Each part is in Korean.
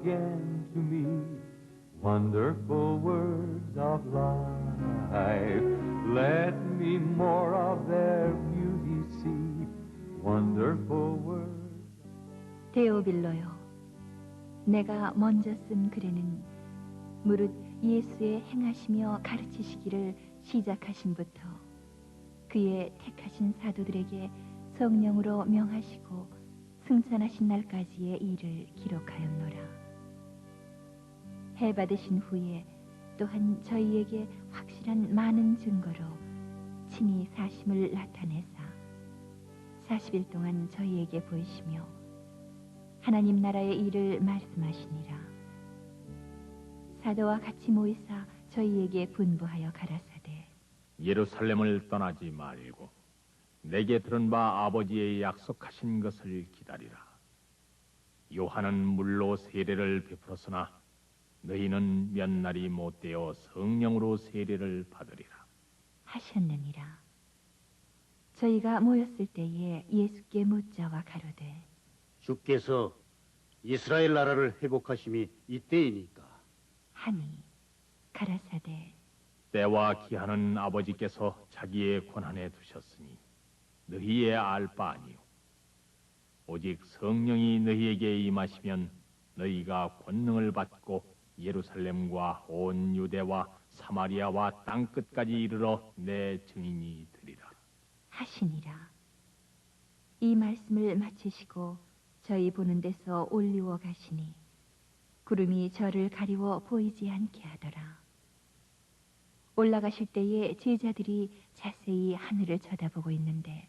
again to me. Wonderful words of life, let me more of their beauty see. Wonderful words. 데오빌로요, 내가 먼저 쓴 글에는 무릇 예수의 행하시며 가르치시기를 시작하심부터 그의 택하신 사도들에게 성령으로 명하시고 승천하신 날까지의 일을 기록하였노라. 해받으신 후에 또한 저희에게 확실한 많은 증거로 친히 사심을 나타내사 40일 동안 저희에게 보이시며 하나님 나라의 일을 말씀하시니라. 사도와 같이 모이사 저희에게 분부하여 가라사대 예루살렘을 떠나지 말고 내게 들은 바 아버지의 약속하신 것을 기다리라. 요한은 물로 세례를 베풀었으나 너희는 몇 날이 못되어 성령으로 세례를 받으리라 하셨느니라. 저희가 모였을 때에 예수께 묻자와 가로되 주께서 이스라엘 나라를 회복하심이 이때이니까 하니 가라사대 때와 기한은 아버지께서 자기의 권한에 두셨으니 너희의 알 바 아니요 오직 성령이 너희에게 임하시면 너희가 권능을 받고 예루살렘과 온 유대와 사마리아와 땅 끝까지 이르러 내 증인이 되리라 하시니라. 이 말씀을 마치시고 저희 보는 데서 올리워 가시니 구름이 저를 가리워 보이지 않게 하더라. 올라가실 때에 제자들이 자세히 하늘을 쳐다보고 있는데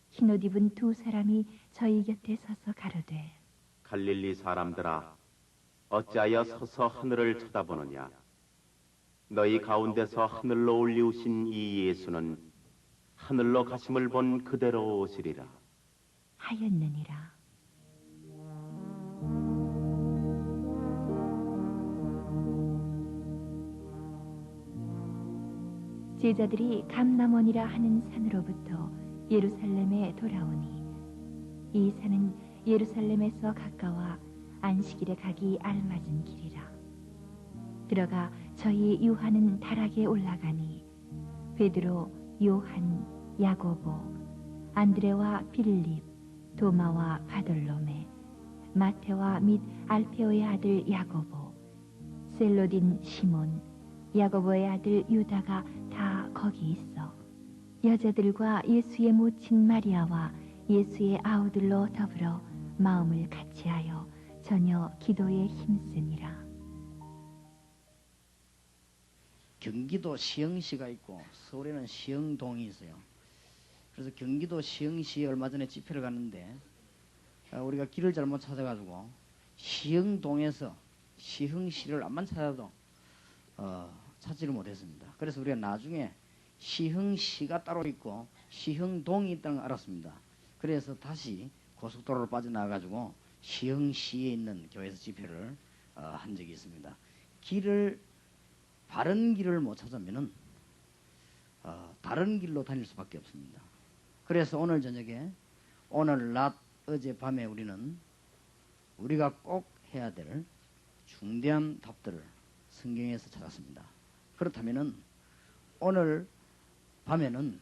흰옷 입은 두 사람이 저희 곁에 서서 가로되 갈릴리 사람들아 어찌하여 서서 하늘을 쳐다보느냐. 너희 가운데서 하늘로 올리우신 이 예수는 하늘로 가심을 본 그대로 오시리라 하였느니라. 제자들이 감람원이라 하는 산으로부터 예루살렘에 돌아오니 이 산은 예루살렘에서 가까워 안식일에 가기 알맞은 길이라. 들어가 저희 유하는 다락에 올라가니 베드로, 요한, 야고보, 안드레와 빌립, 도마와 바돌로메, 마테와 및 알페오의 아들 야고보, 셀로딘 시몬, 야고보의 아들 유다가 다 거기 있어 여자들과 예수의 모친 마리아와 예수의 아우들로 더불어 마음을 같이하여 전혀 기도에 힘쓰니라. 경기도 시흥시가 있고 서울에는 시흥동이 있어요. 그래서 경기도 시흥시에 얼마 전에 집회를 갔는데 우리가 길을 잘못 찾아가지고 시흥동에서 시흥시를 암만 찾아도 찾지를 못했습니다. 그래서 우리가 나중에 시흥시가 따로 있고 시흥동이 있다는 걸 알았습니다. 그래서 다시 고속도로를 빠져나가가지고 시흥시에 있는 교회에서 집회를 한 적이 있습니다. 바른 길을 못 찾으면은 다른 길로 다닐 수밖에 없습니다. 그래서 오늘 저녁에 오늘 낮 어제 밤에 우리가 꼭 해야 될 중대한 답들을 성경에서 찾았습니다. 그렇다면은 오늘 밤에는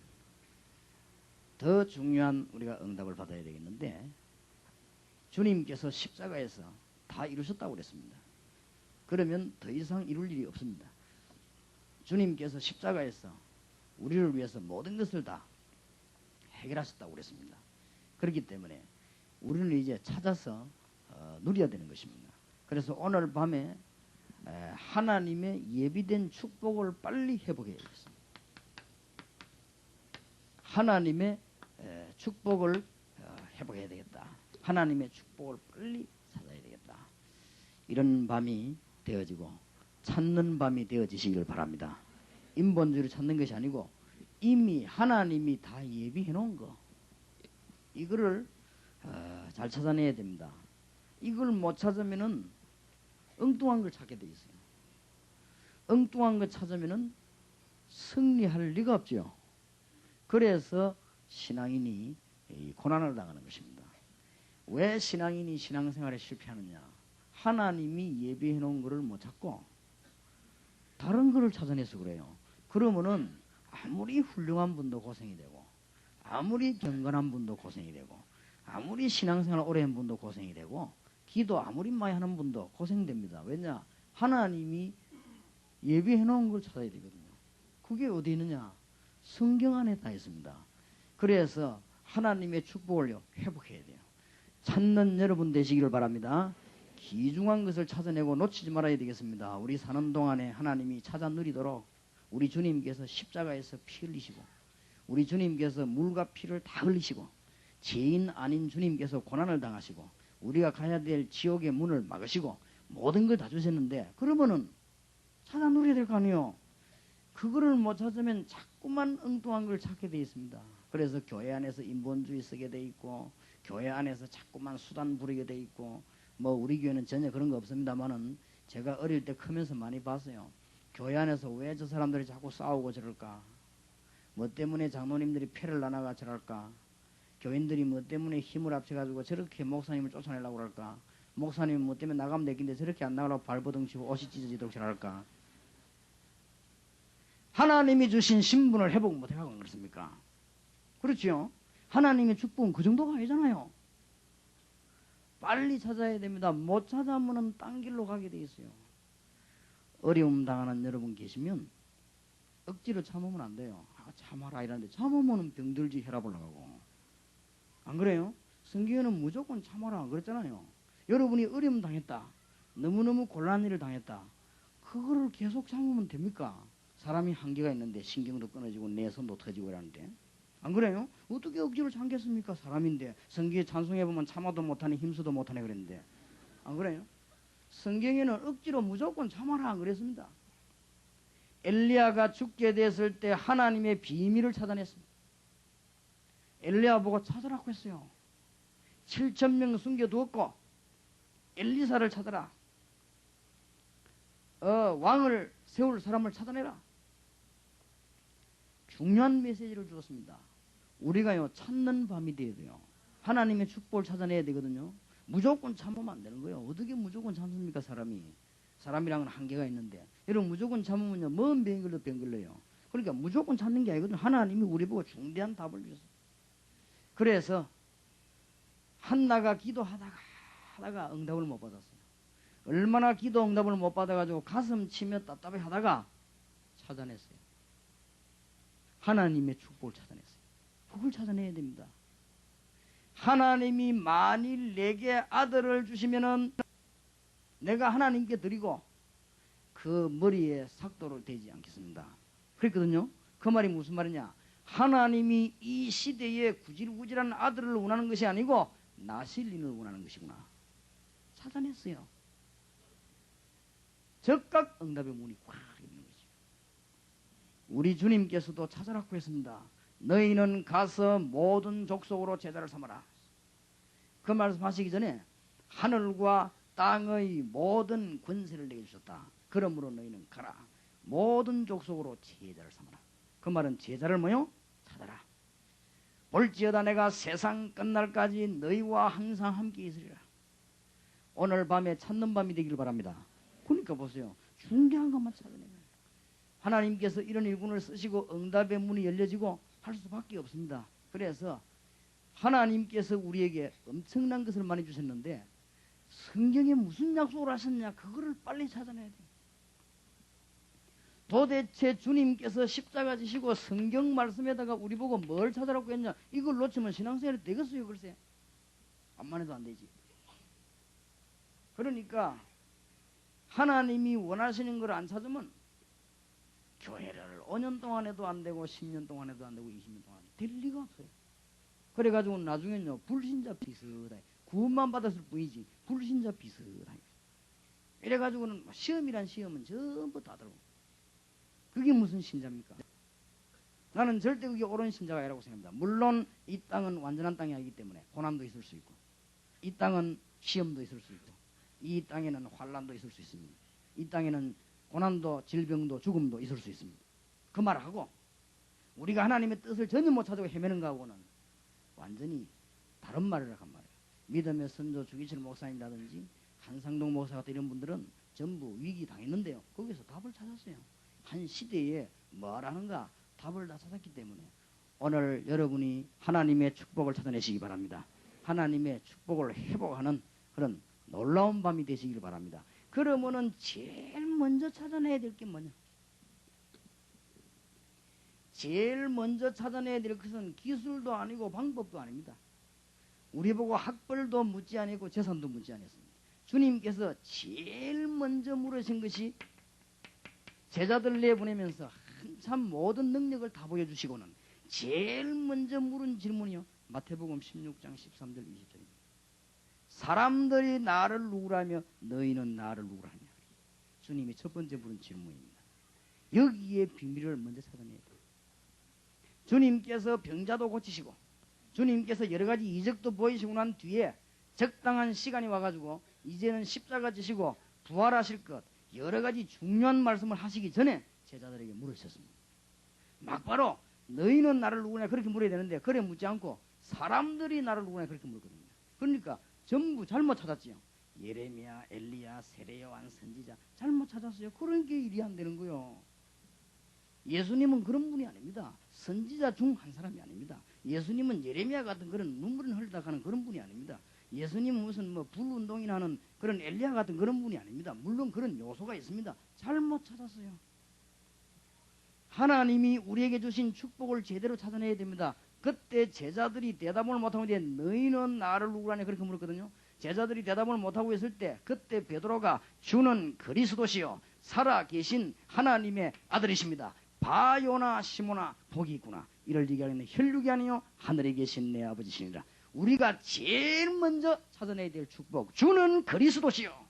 더 중요한 우리가 응답을 받아야 되겠는데 주님께서 십자가에서 다 이루셨다고 그랬습니다. 그러면 더 이상 이룰 일이 없습니다. 주님께서 십자가에서 우리를 위해서 모든 것을 다 해결하셨다고 그랬습니다. 그렇기 때문에 우리는 이제 찾아서 누려야 되는 것입니다. 그래서 오늘 밤에 하나님의 예비된 축복을 빨리 회복해야 되겠습니다. 하나님의 축복을 회복해야 되겠다. 하나님의 축복을 빨리 찾아야 되겠다. 이런 밤이 되어지고 찾는 밤이 되어지시길 바랍니다. 인본주의를 찾는 것이 아니고 이미 하나님이 다 예비해 놓은 거, 이거를 잘 찾아내야 됩니다. 이걸 못 찾으면은 엉뚱한 걸 찾게 돼 있어요. 엉뚱한 걸 찾으면은 승리할 리가 없죠. 그래서 신앙인이 고난을 당하는 것입니다. 왜 신앙인이 신앙생활에 실패하느냐? 하나님이 예비해 놓은 거를 못 찾고 다른 거를 찾아내서 그래요. 그러면은 아무리 훌륭한 분도 고생이 되고 아무리 경건한 분도 고생이 되고 아무리 신앙생활 오래 한 분도 고생이 되고 기도 아무리 많이 하는 분도 고생됩니다. 왜냐? 하나님이 예비해 놓은 걸 찾아야 되거든요. 그게 어디 있느냐? 성경 안에 다 있습니다. 그래서 하나님의 축복을 회복해야 돼요. 찾는 여러분 되시기를 바랍니다. 귀중한 것을 찾아내고 놓치지 말아야 되겠습니다. 우리 사는 동안에 하나님이 찾아 누리도록 우리 주님께서 십자가에서 피 흘리시고 우리 주님께서 물과 피를 다 흘리시고 죄인 아닌 주님께서 고난을 당하시고 우리가 가야 될 지옥의 문을 막으시고 모든 걸 다 주셨는데 그러면은 찾아 누려야 될 거 아니에요. 그거를 못 찾으면 자꾸만 엉뚱한 걸 찾게 돼 있습니다. 그래서 교회 안에서 인본주의 쓰게 돼 있고 교회 안에서 자꾸만 수단 부리게 돼 있고 뭐 우리 교회는 전혀 그런 거 없습니다만은 제가 어릴 때 크면서 많이 봤어요. 교회 안에서 왜 저 사람들이 자꾸 싸우고 저럴까? 뭐 때문에 장로님들이 패를 나눠가 저럴까? 교인들이 뭐 때문에 힘을 합쳐가지고 저렇게 목사님을 쫓아내려고 그럴까? 목사님은 뭐 때문에 나가면 되긴데 저렇게 안 나가려고 발버둥 치고 옷이 찢어지도록 저럴까? 하나님이 주신 신분을 회복 못해가고 그렇습니까? 그렇지요? 하나님의 축복은 그 정도가 아니잖아요. 빨리 찾아야 됩니다. 못 찾아오면 딴 길로 가게 돼 있어요. 어려움 당하는 여러분 계시면 억지로 참으면 안 돼요. 참아라 이러는데 참으면 병들지 혈압 올라가고. 안 그래요? 성경에는 무조건 참아라 그랬잖아요. 여러분이 어려움 당했다. 너무너무 곤란한 일을 당했다. 그거를 계속 참으면 됩니까? 사람이 한계가 있는데 신경도 끊어지고 내 손도 터지고 이러는데. 안 그래요? 어떻게 억지로 참겠습니까? 사람인데 성경에 찬송해보면 참아도 못하네 힘쓰도 못하네 그랬는데. 안 그래요? 성경에는 억지로 무조건 참아라 안 그랬습니다. 엘리야가 죽게 됐을 때 하나님의 비밀을 찾아냈습니다. 엘리야 보고 찾으라고 했어요. 7,000명 숨겨두었고 엘리사를 찾아라. 왕을 세울 사람을 찾아내라. 중요한 메시지를 주었습니다. 우리가요 찾는 밤이 되어야 돼요. 하나님의 축복을 찾아내야 되거든요. 무조건 참으면 안 되는 거예요. 어떻게 무조건 참습니까 사람이. 사람이랑은 한계가 있는데 여러분 무조건 참으면요 먼 병 걸려 병 걸려요. 그러니까 무조건 찾는 게 아니거든요. 하나님이 우리 보고 중대한 답을 주셨어요. 그래서 한나가 기도하다가 응답을 못 받았어요. 얼마나 기도 응답을 못 받아가지고 가슴 치며 답답해 하다가 찾아냈어요. 하나님의 축복을 찾아냈어요. 그걸 찾아내야 됩니다. 하나님이 만일 내게 아들을 주시면은 내가 하나님께 드리고 그 머리에 삭도를 대지 않겠습니다. 그랬거든요. 그 말이 무슨 말이냐? 하나님이 이 시대에 구질구질한 아들을 원하는 것이 아니고 나실린을 원하는 것이구나. 찾아냈어요. 즉각 응답의 문이 꽉 있는 거죠. 우리 주님께서도 찾아라고 했습니다. 너희는 가서 모든 족속으로 제자를 삼아라. 그 말씀하시기 전에 하늘과 땅의 모든 권세를 내게 주셨다. 그러므로 너희는 가라. 모든 족속으로 제자를 삼아라. 그 말은 제자를 뭐요? 찾아라. 볼지어다 내가 세상 끝날까지 너희와 항상 함께 있으리라. 오늘 밤에 찾는 밤이 되기를 바랍니다. 그러니까 보세요. 중요한 것만 찾아내면 하나님께서 이런 일꾼을 쓰시고 응답의 문이 열려지고 할 수밖에 없습니다. 그래서 하나님께서 우리에게 엄청난 것을 많이 주셨는데 성경에 무슨 약속을 하셨냐 그거를 빨리 찾아내야 돼요. 도대체 주님께서 십자가 지시고 성경 말씀에다가 우리 보고 뭘 찾아라고 했냐 이걸 놓치면 신앙생활이 되겠어요 글쎄. 암만 해도 안 되지. 그러니까 하나님이 원하시는 걸 안 찾으면 교회를 5년 동안 해도 안 되고 10년 동안 해도 안 되고 20년 동안 될 리가 없어요. 그래가지고 나중에는요 불신자 비슷하게 구원만 받았을 뿐이지 불신자 비슷하게 이래가지고는 시험이란 시험은 전부 다 들고 그게 무슨 신자입니까? 나는 절대 그게 옳은 신자가 아니라고 생각합니다. 물론 이 땅은 완전한 땅이 아니기 때문에 고난도 있을 수 있고 이 땅은 시험도 있을 수 있고 이 땅에는 환난도 있을 수 있습니다. 이 땅에는 고난도 질병도 죽음도 있을 수 있습니다. 그 말하고 우리가 하나님의 뜻을 전혀 못 찾고 헤매는 거하고는 완전히 다른 말을 한 말이에요. 믿음의 선조 주기철 목사님이라든지 한상동 목사 같은 이런 분들은 전부 위기 당했는데요. 거기서 답을 찾았어요. 한 시대에 뭘 하는가 답을 다 찾았기 때문에 오늘 여러분이 하나님의 축복을 찾아내시기 바랍니다. 하나님의 축복을 회복하는 그런 놀라운 밤이 되시길 바랍니다. 그러면은 제일 먼저 찾아내야 될 게 뭐냐? 제일 먼저 찾아내야 될 것은 기술도 아니고 방법도 아닙니다. 우리 보고 학벌도 묻지 아니고 재산도 묻지 않았습니다. 주님께서 제일 먼저 물으신 것이 제자들 내보내면서 한참 모든 능력을 다 보여주시고는 제일 먼저 물은 질문이요. 마태복음 16장 13절 20절입니다. 사람들이 나를 누구라며 너희는 나를 누구라냐. 주님이 첫 번째 물은 질문입니다. 여기에 비밀을 먼저 찾아내야 돼요. 주님께서 병자도 고치시고 주님께서 여러 가지 이적도 보이시고 난 뒤에 적당한 시간이 와가지고 이제는 십자가 지시고 부활하실 것 여러 가지 중요한 말씀을 하시기 전에 제자들에게 물으셨습니다. 막바로 너희는 나를 누구냐 그렇게 물어야 되는데 그래 묻지 않고 사람들이 나를 누구냐 그렇게 물거든요. 그러니까 전부 잘못 찾았지요. 예레미야, 엘리야, 세례요한, 선지자 잘못 찾았어요. 그런 게 일이 안 되는 거요. 예수님은 그런 분이 아닙니다. 선지자 중 한 사람이 아닙니다. 예수님은 예레미야 같은 그런 눈물을 흘리다 가는 그런 분이 아닙니다. 예수님은 무슨 뭐 불운동이나 하는 그런 엘리야 같은 그런 분이 아닙니다. 물론 그런 요소가 있습니다. 잘못 찾았어요. 하나님이 우리에게 주신 축복을 제대로 찾아내야 됩니다. 그때 제자들이 대답을 못하고 이제 너희는 나를 누구라냐 그렇게 물었거든요. 제자들이 대답을 못하고 있을 때 그때 베드로가 주는 그리스도시요 살아계신 하나님의 아들이십니다. 바요나 시모나 복이 있구나. 이를 얘기하는 혈육이 아니요 하늘에 계신 내 아버지시니라. 우리가 제일 먼저 찾아내야 될 축복 주는 그리스도시요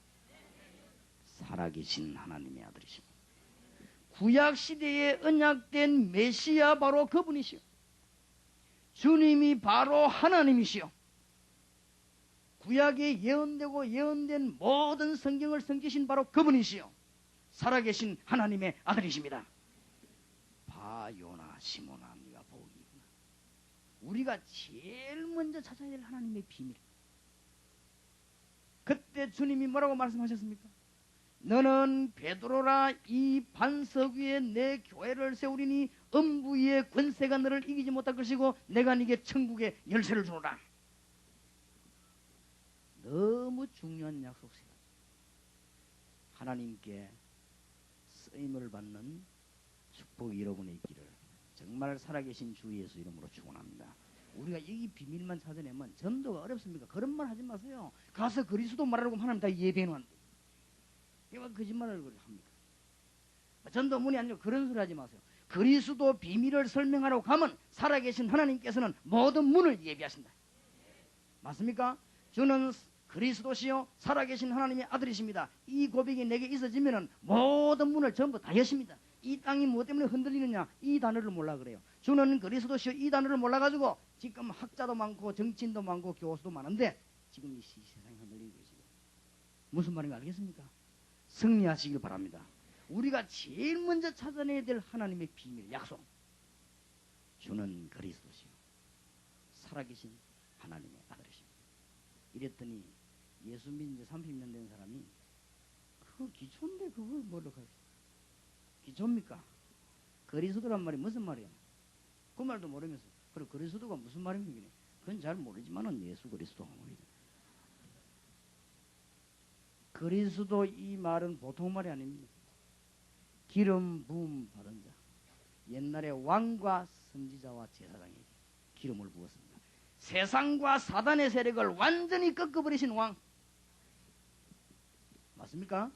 살아계신 하나님의 아들이십니다. 구약시대에 언약된 메시아 바로 그분이시요 주님이 바로 하나님이시요 구약에 예언되고 예언된 모든 성경을 성기신 바로 그분이시요 살아계신 하나님의 아들이십니다. 바요나 시모나 네가 복이구나. 우리가 제일 먼저 찾아야 될 하나님의 비밀. 그때 주님이 뭐라고 말씀하셨습니까? 너는 베드로라 이 반석 위에 내 교회를 세우리니 음부 위의 권세가 너를 이기지 못할 것이고 내가 네게 천국의 열쇠를 주노라. 너무 중요한 약속입니다. 하나님께 쓰임을 받는 축복이 여러분에 있기를 정말 살아계신 주 예수 이름으로 축원합니다. 우리가 이 비밀만 찾아내면 전도가 어렵습니까? 그런 말 하지 마세요. 가서 그리스도 말하라고 하나님 다 예배해놓았는데 왜 거짓말을 합니까? 전도문이 아니라 그런 소리 하지 마세요. 그리스도 비밀을 설명하라고 가면 살아계신 하나님께서는 모든 문을 예비하신다. 맞습니까? 주는 그리스도시요 살아계신 하나님의 아들이십니다. 이 고백이 내게 있어지면 모든 문을 전부 다 여십니다. 이 땅이 무엇 때문에 흔들리느냐 이 단어를 몰라 그래요. 주는 그리스도시요 이 단어를 몰라가지고 지금 학자도 많고 정치인도 많고 교수도 많은데 지금 이 세상이 흔들리는 것이죠. 무슨 말인가 알겠습니까? 승리하시길 바랍니다. 우리가 제일 먼저 찾아내야 될 하나님의 비밀 약속 주는 그리스도시요 살아계신 하나님의 아들이십니다. 이랬더니 예수 믿은 지 30년 된 사람이 그 기초인데 그걸 뭐라고 할까? 기초입니까? 그리스도란 말이 무슨 말이야? 그 말도 모르면서 그리고 그리스도가 무슨 말입니까? 그건 잘 모르지만은 예수 그리스도가 말이죠. 그리스도 이 말은 보통 말이 아닙니다. 기름 부음 받은 자. 옛날에 왕과 선지자와 제사장에게 기름을 부었습니다. 세상과 사단의 세력을 완전히 꺾어버리신 왕. 맞습니까?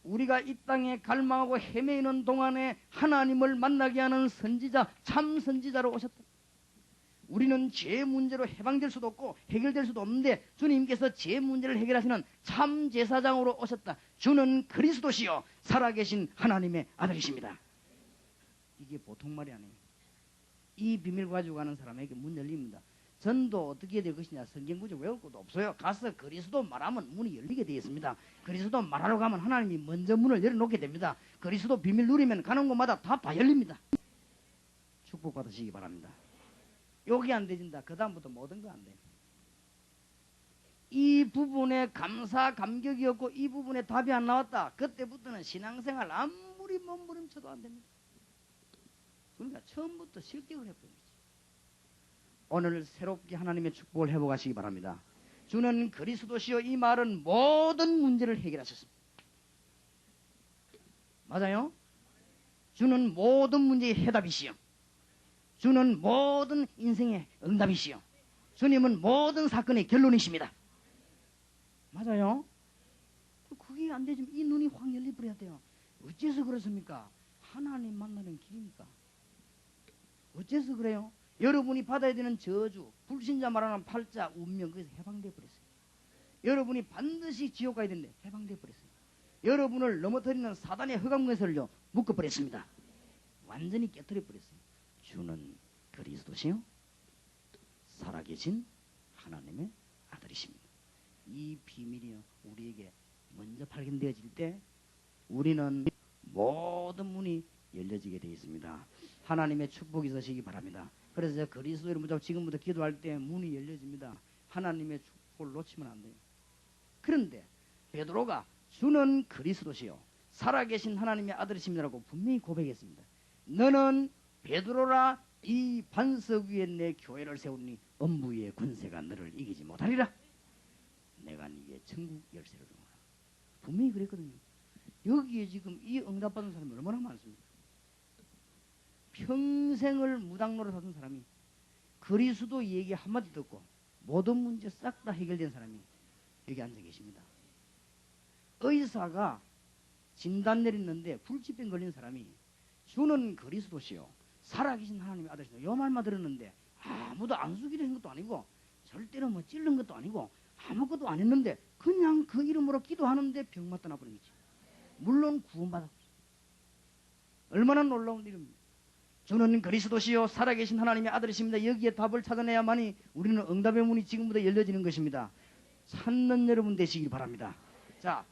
우리가 이 땅에 갈망하고 헤매이는 동안에 하나님을 만나게 하는 선지자, 참 선지자로 오셨다. 우리는 죄 문제로 해방될 수도 없고 해결될 수도 없는데 주님께서 죄 문제를 해결하시는 참 제사장으로 오셨다. 주는 그리스도시요 살아계신 하나님의 아들이십니다. 이게 보통 말이 아니에요. 이 비밀 가지고 가는 사람에게 문 열립니다. 전도 어떻게 될 것이냐 성경 구절 외울 것도 없어요. 가서 그리스도 말하면 문이 열리게 되어 있습니다. 그리스도 말하러 가면 하나님이 먼저 문을 열어놓게 됩니다. 그리스도 비밀 누리면 가는 곳마다 다 열립니다. 축복받으시기 바랍니다. 여기 안 되진다. 그 다음부터 모든 거 안 돼. 이 부분에 감사 감격이었고 이 부분에 답이 안 나왔다. 그때부터는 신앙생활 아무리 몸부림쳐도 안 됩니다. 그러니까 처음부터 실격을 해버린 거지. 오늘 새롭게 하나님의 축복을 회복하시기 바랍니다. 주는 그리스도시요, 이 말은 모든 문제를 해결하셨습니다. 맞아요? 주는 모든 문제의 해답이시요, 주는 모든 인생의 응답이시요, 주님은 모든 사건의 결론이십니다. 맞아요? 그게 안 되지만 이 눈이 확 열려버려야 돼요. 어째서 그렇습니까? 하나님 만나는 길이니까. 어째서 그래요? 여러분이 받아야 되는 저주, 불신자 말하는 팔자, 운명, 그래서 해방되어 버렸어요. 여러분이 반드시 지옥 가야 되는데 해방되어 버렸어요. 여러분을 넘어뜨리는 사단의 흑암근설을요 묶어버렸습니다. 완전히 깨뜨려 버렸어요. 주는 그리스도시요, 살아계신 하나님의 아들이십니다. 이 비밀이요 우리에게 먼저 발견되어질 때 우리는 모든 문이 열려지게 되어 있습니다. 하나님의 축복이 있으시기 바랍니다. 그래서 그리스도 이름으로 지금부터 기도할 때 문이 열려집니다. 하나님의 축복을 놓치면 안 돼요. 그런데 베드로가 주는 그리스도시요, 살아계신 하나님의 아들이십니다라고 분명히 고백했습니다. 너는 베드로라, 이 반석 위에 내 교회를 세우니 음부의 권세가 너를 이기지 못하리라. 내가 네게 천국 열쇠를 주노라. 분명히 그랬거든요. 여기에 지금 이 응답받은 사람이 얼마나 많습니까? 평생을 무당노릇 하던 사람이 그리스도 얘기 한마디 듣고 모든 문제 싹 다 해결된 사람이 여기 앉아 계십니다. 의사가 진단 내렸는데 불치병 걸린 사람이 주는 그리스도시요, 살아계신 하나님의 아들이시다, 이 말만 들었는데 아무도 안수기를 한 것도 아니고 절대로 뭐 찔른 것도 아니고 아무것도 안 했는데 그냥 그 이름으로 기도하는데 병 맞다 나버린 거지. 물론 구원받았죠. 얼마나 놀라운 일입니다. 주는 그리스도시요, 살아계신 하나님의 아들이십니다. 여기에 답을 찾아내야만이 우리는 응답의 문이 지금부터 열려지는 것입니다. 찾는 여러분 되시길 바랍니다. 자,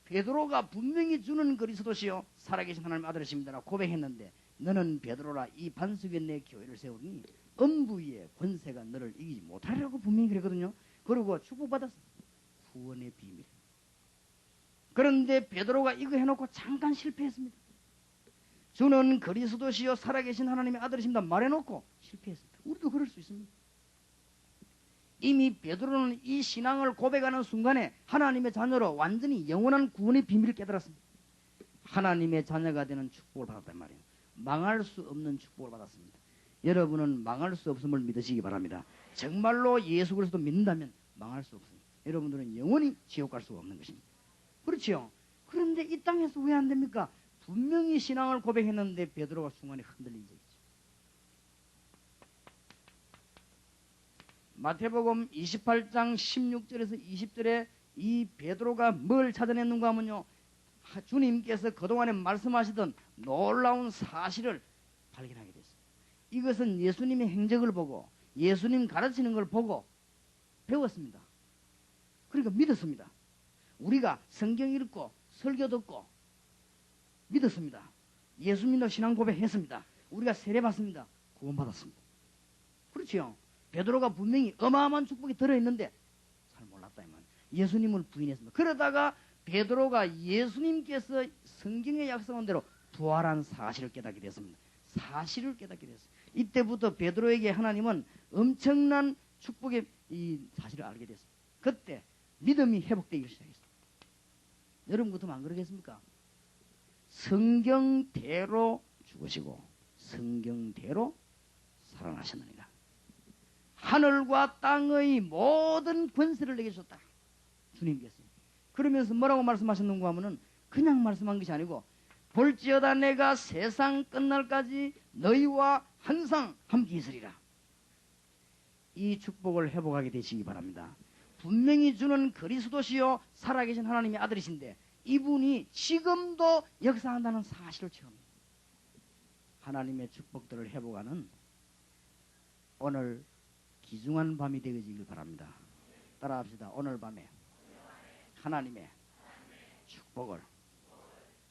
베드로가 분명히 주는 그리스도시요, 살아계신 하나님의 아들이십니다 고백했는데, 너는 베드로라, 이 반석 위에 내 교회를 세우니 음부 위의 권세가 너를 이기지 못하리라고 분명히 그랬거든요. 그리고 축복받았어. 구원의 비밀. 그런데 베드로가 이거 해놓고 잠깐 실패했습니다. 주는 그리스도시요, 살아계신 하나님의 아들이십니다 말해놓고 실패했습니다. 우리도 그럴 수 있습니다. 이미 베드로는 이 신앙을 고백하는 순간에 하나님의 자녀로 완전히 영원한 구원의 비밀을 깨달았습니다. 하나님의 자녀가 되는 축복을 받았단 말이에요. 망할 수 없는 축복을 받았습니다. 여러분은 망할 수 없음을 믿으시기 바랍니다. 정말로 예수 그리스도 믿는다면 망할 수 없습니다. 여러분들은 영원히 지옥 갈 수가 없는 것입니다. 그렇죠? 그런데 이 땅에서 왜 안 됩니까? 분명히 신앙을 고백했는데 베드로가 순간에 흔들린 적이죠. 마태복음 28장 16절에서 20절에 이 베드로가 뭘 찾아냈는가 하면요, 주님께서 그동안에 말씀하시던 놀라운 사실을 발견하게 됐어요. 이것은 예수님의 행적을 보고 예수님 가르치는 걸 보고 배웠습니다. 그러니까 믿었습니다. 우리가 성경 읽고 설교 듣고 믿었습니다. 예수 믿는 신앙 고백했습니다. 우리가 세례 받습니다. 구원받았습니다. 그렇지요? 베드로가 분명히 어마어마한 축복이 들어있는데 잘 몰랐다 이 말. 예수님을 부인했습니다. 그러다가 베드로가 예수님께서 성경에 약속한 대로 부활한 사실을 깨닫게 됐습니다. 사실을 깨닫게 됐어요. 이때부터 베드로에게 하나님은 엄청난 축복의 이 사실을 알게 됐습니다. 그때 믿음이 회복되기 시작했습니다. 여러분 같으면 안 그러겠습니까? 성경대로 죽으시고 성경대로 살아나셨느니라. 하늘과 땅의 모든 권세를 내게 주셨다. 주님께서. 그러면서 뭐라고 말씀하셨는가 하면은 그냥 말씀한 것이 아니고 볼지어다 내가 세상 끝날까지 너희와 항상 함께 있으리라. 이 축복을 회복하게 되시기 바랍니다. 분명히 주는 그리스도시요 살아계신 하나님의 아들이신데 이분이 지금도 역사한다는 사실을 체험해요. 하나님의 축복들을 회복하는 오늘 귀중한 밤이 되어지길 바랍니다. 따라합시다. 오늘 밤에 하나님의 축복을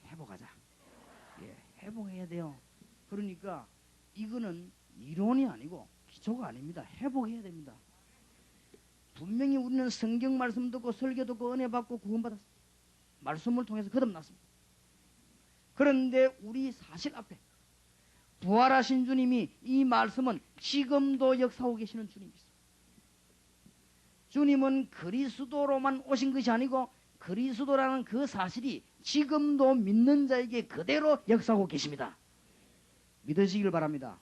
회복하자. 예, 회복해야 돼요. 그러니까 이거는 이론이 아니고 기초가 아닙니다. 회복해야 됩니다. 분명히 우리는 성경 말씀 듣고 설교 듣고 은혜 받고 구원받았습니다. 말씀을 통해서 거듭났습니다. 그런데 우리 사실 앞에 부활하신 주님이 이 말씀은 지금도 역사하고 계시는 주님이십니다. 주님은 그리스도로만 오신 것이 아니고 그리스도라는 그 사실이 지금도 믿는 자에게 그대로 역사하고 계십니다. 믿으시길 바랍니다.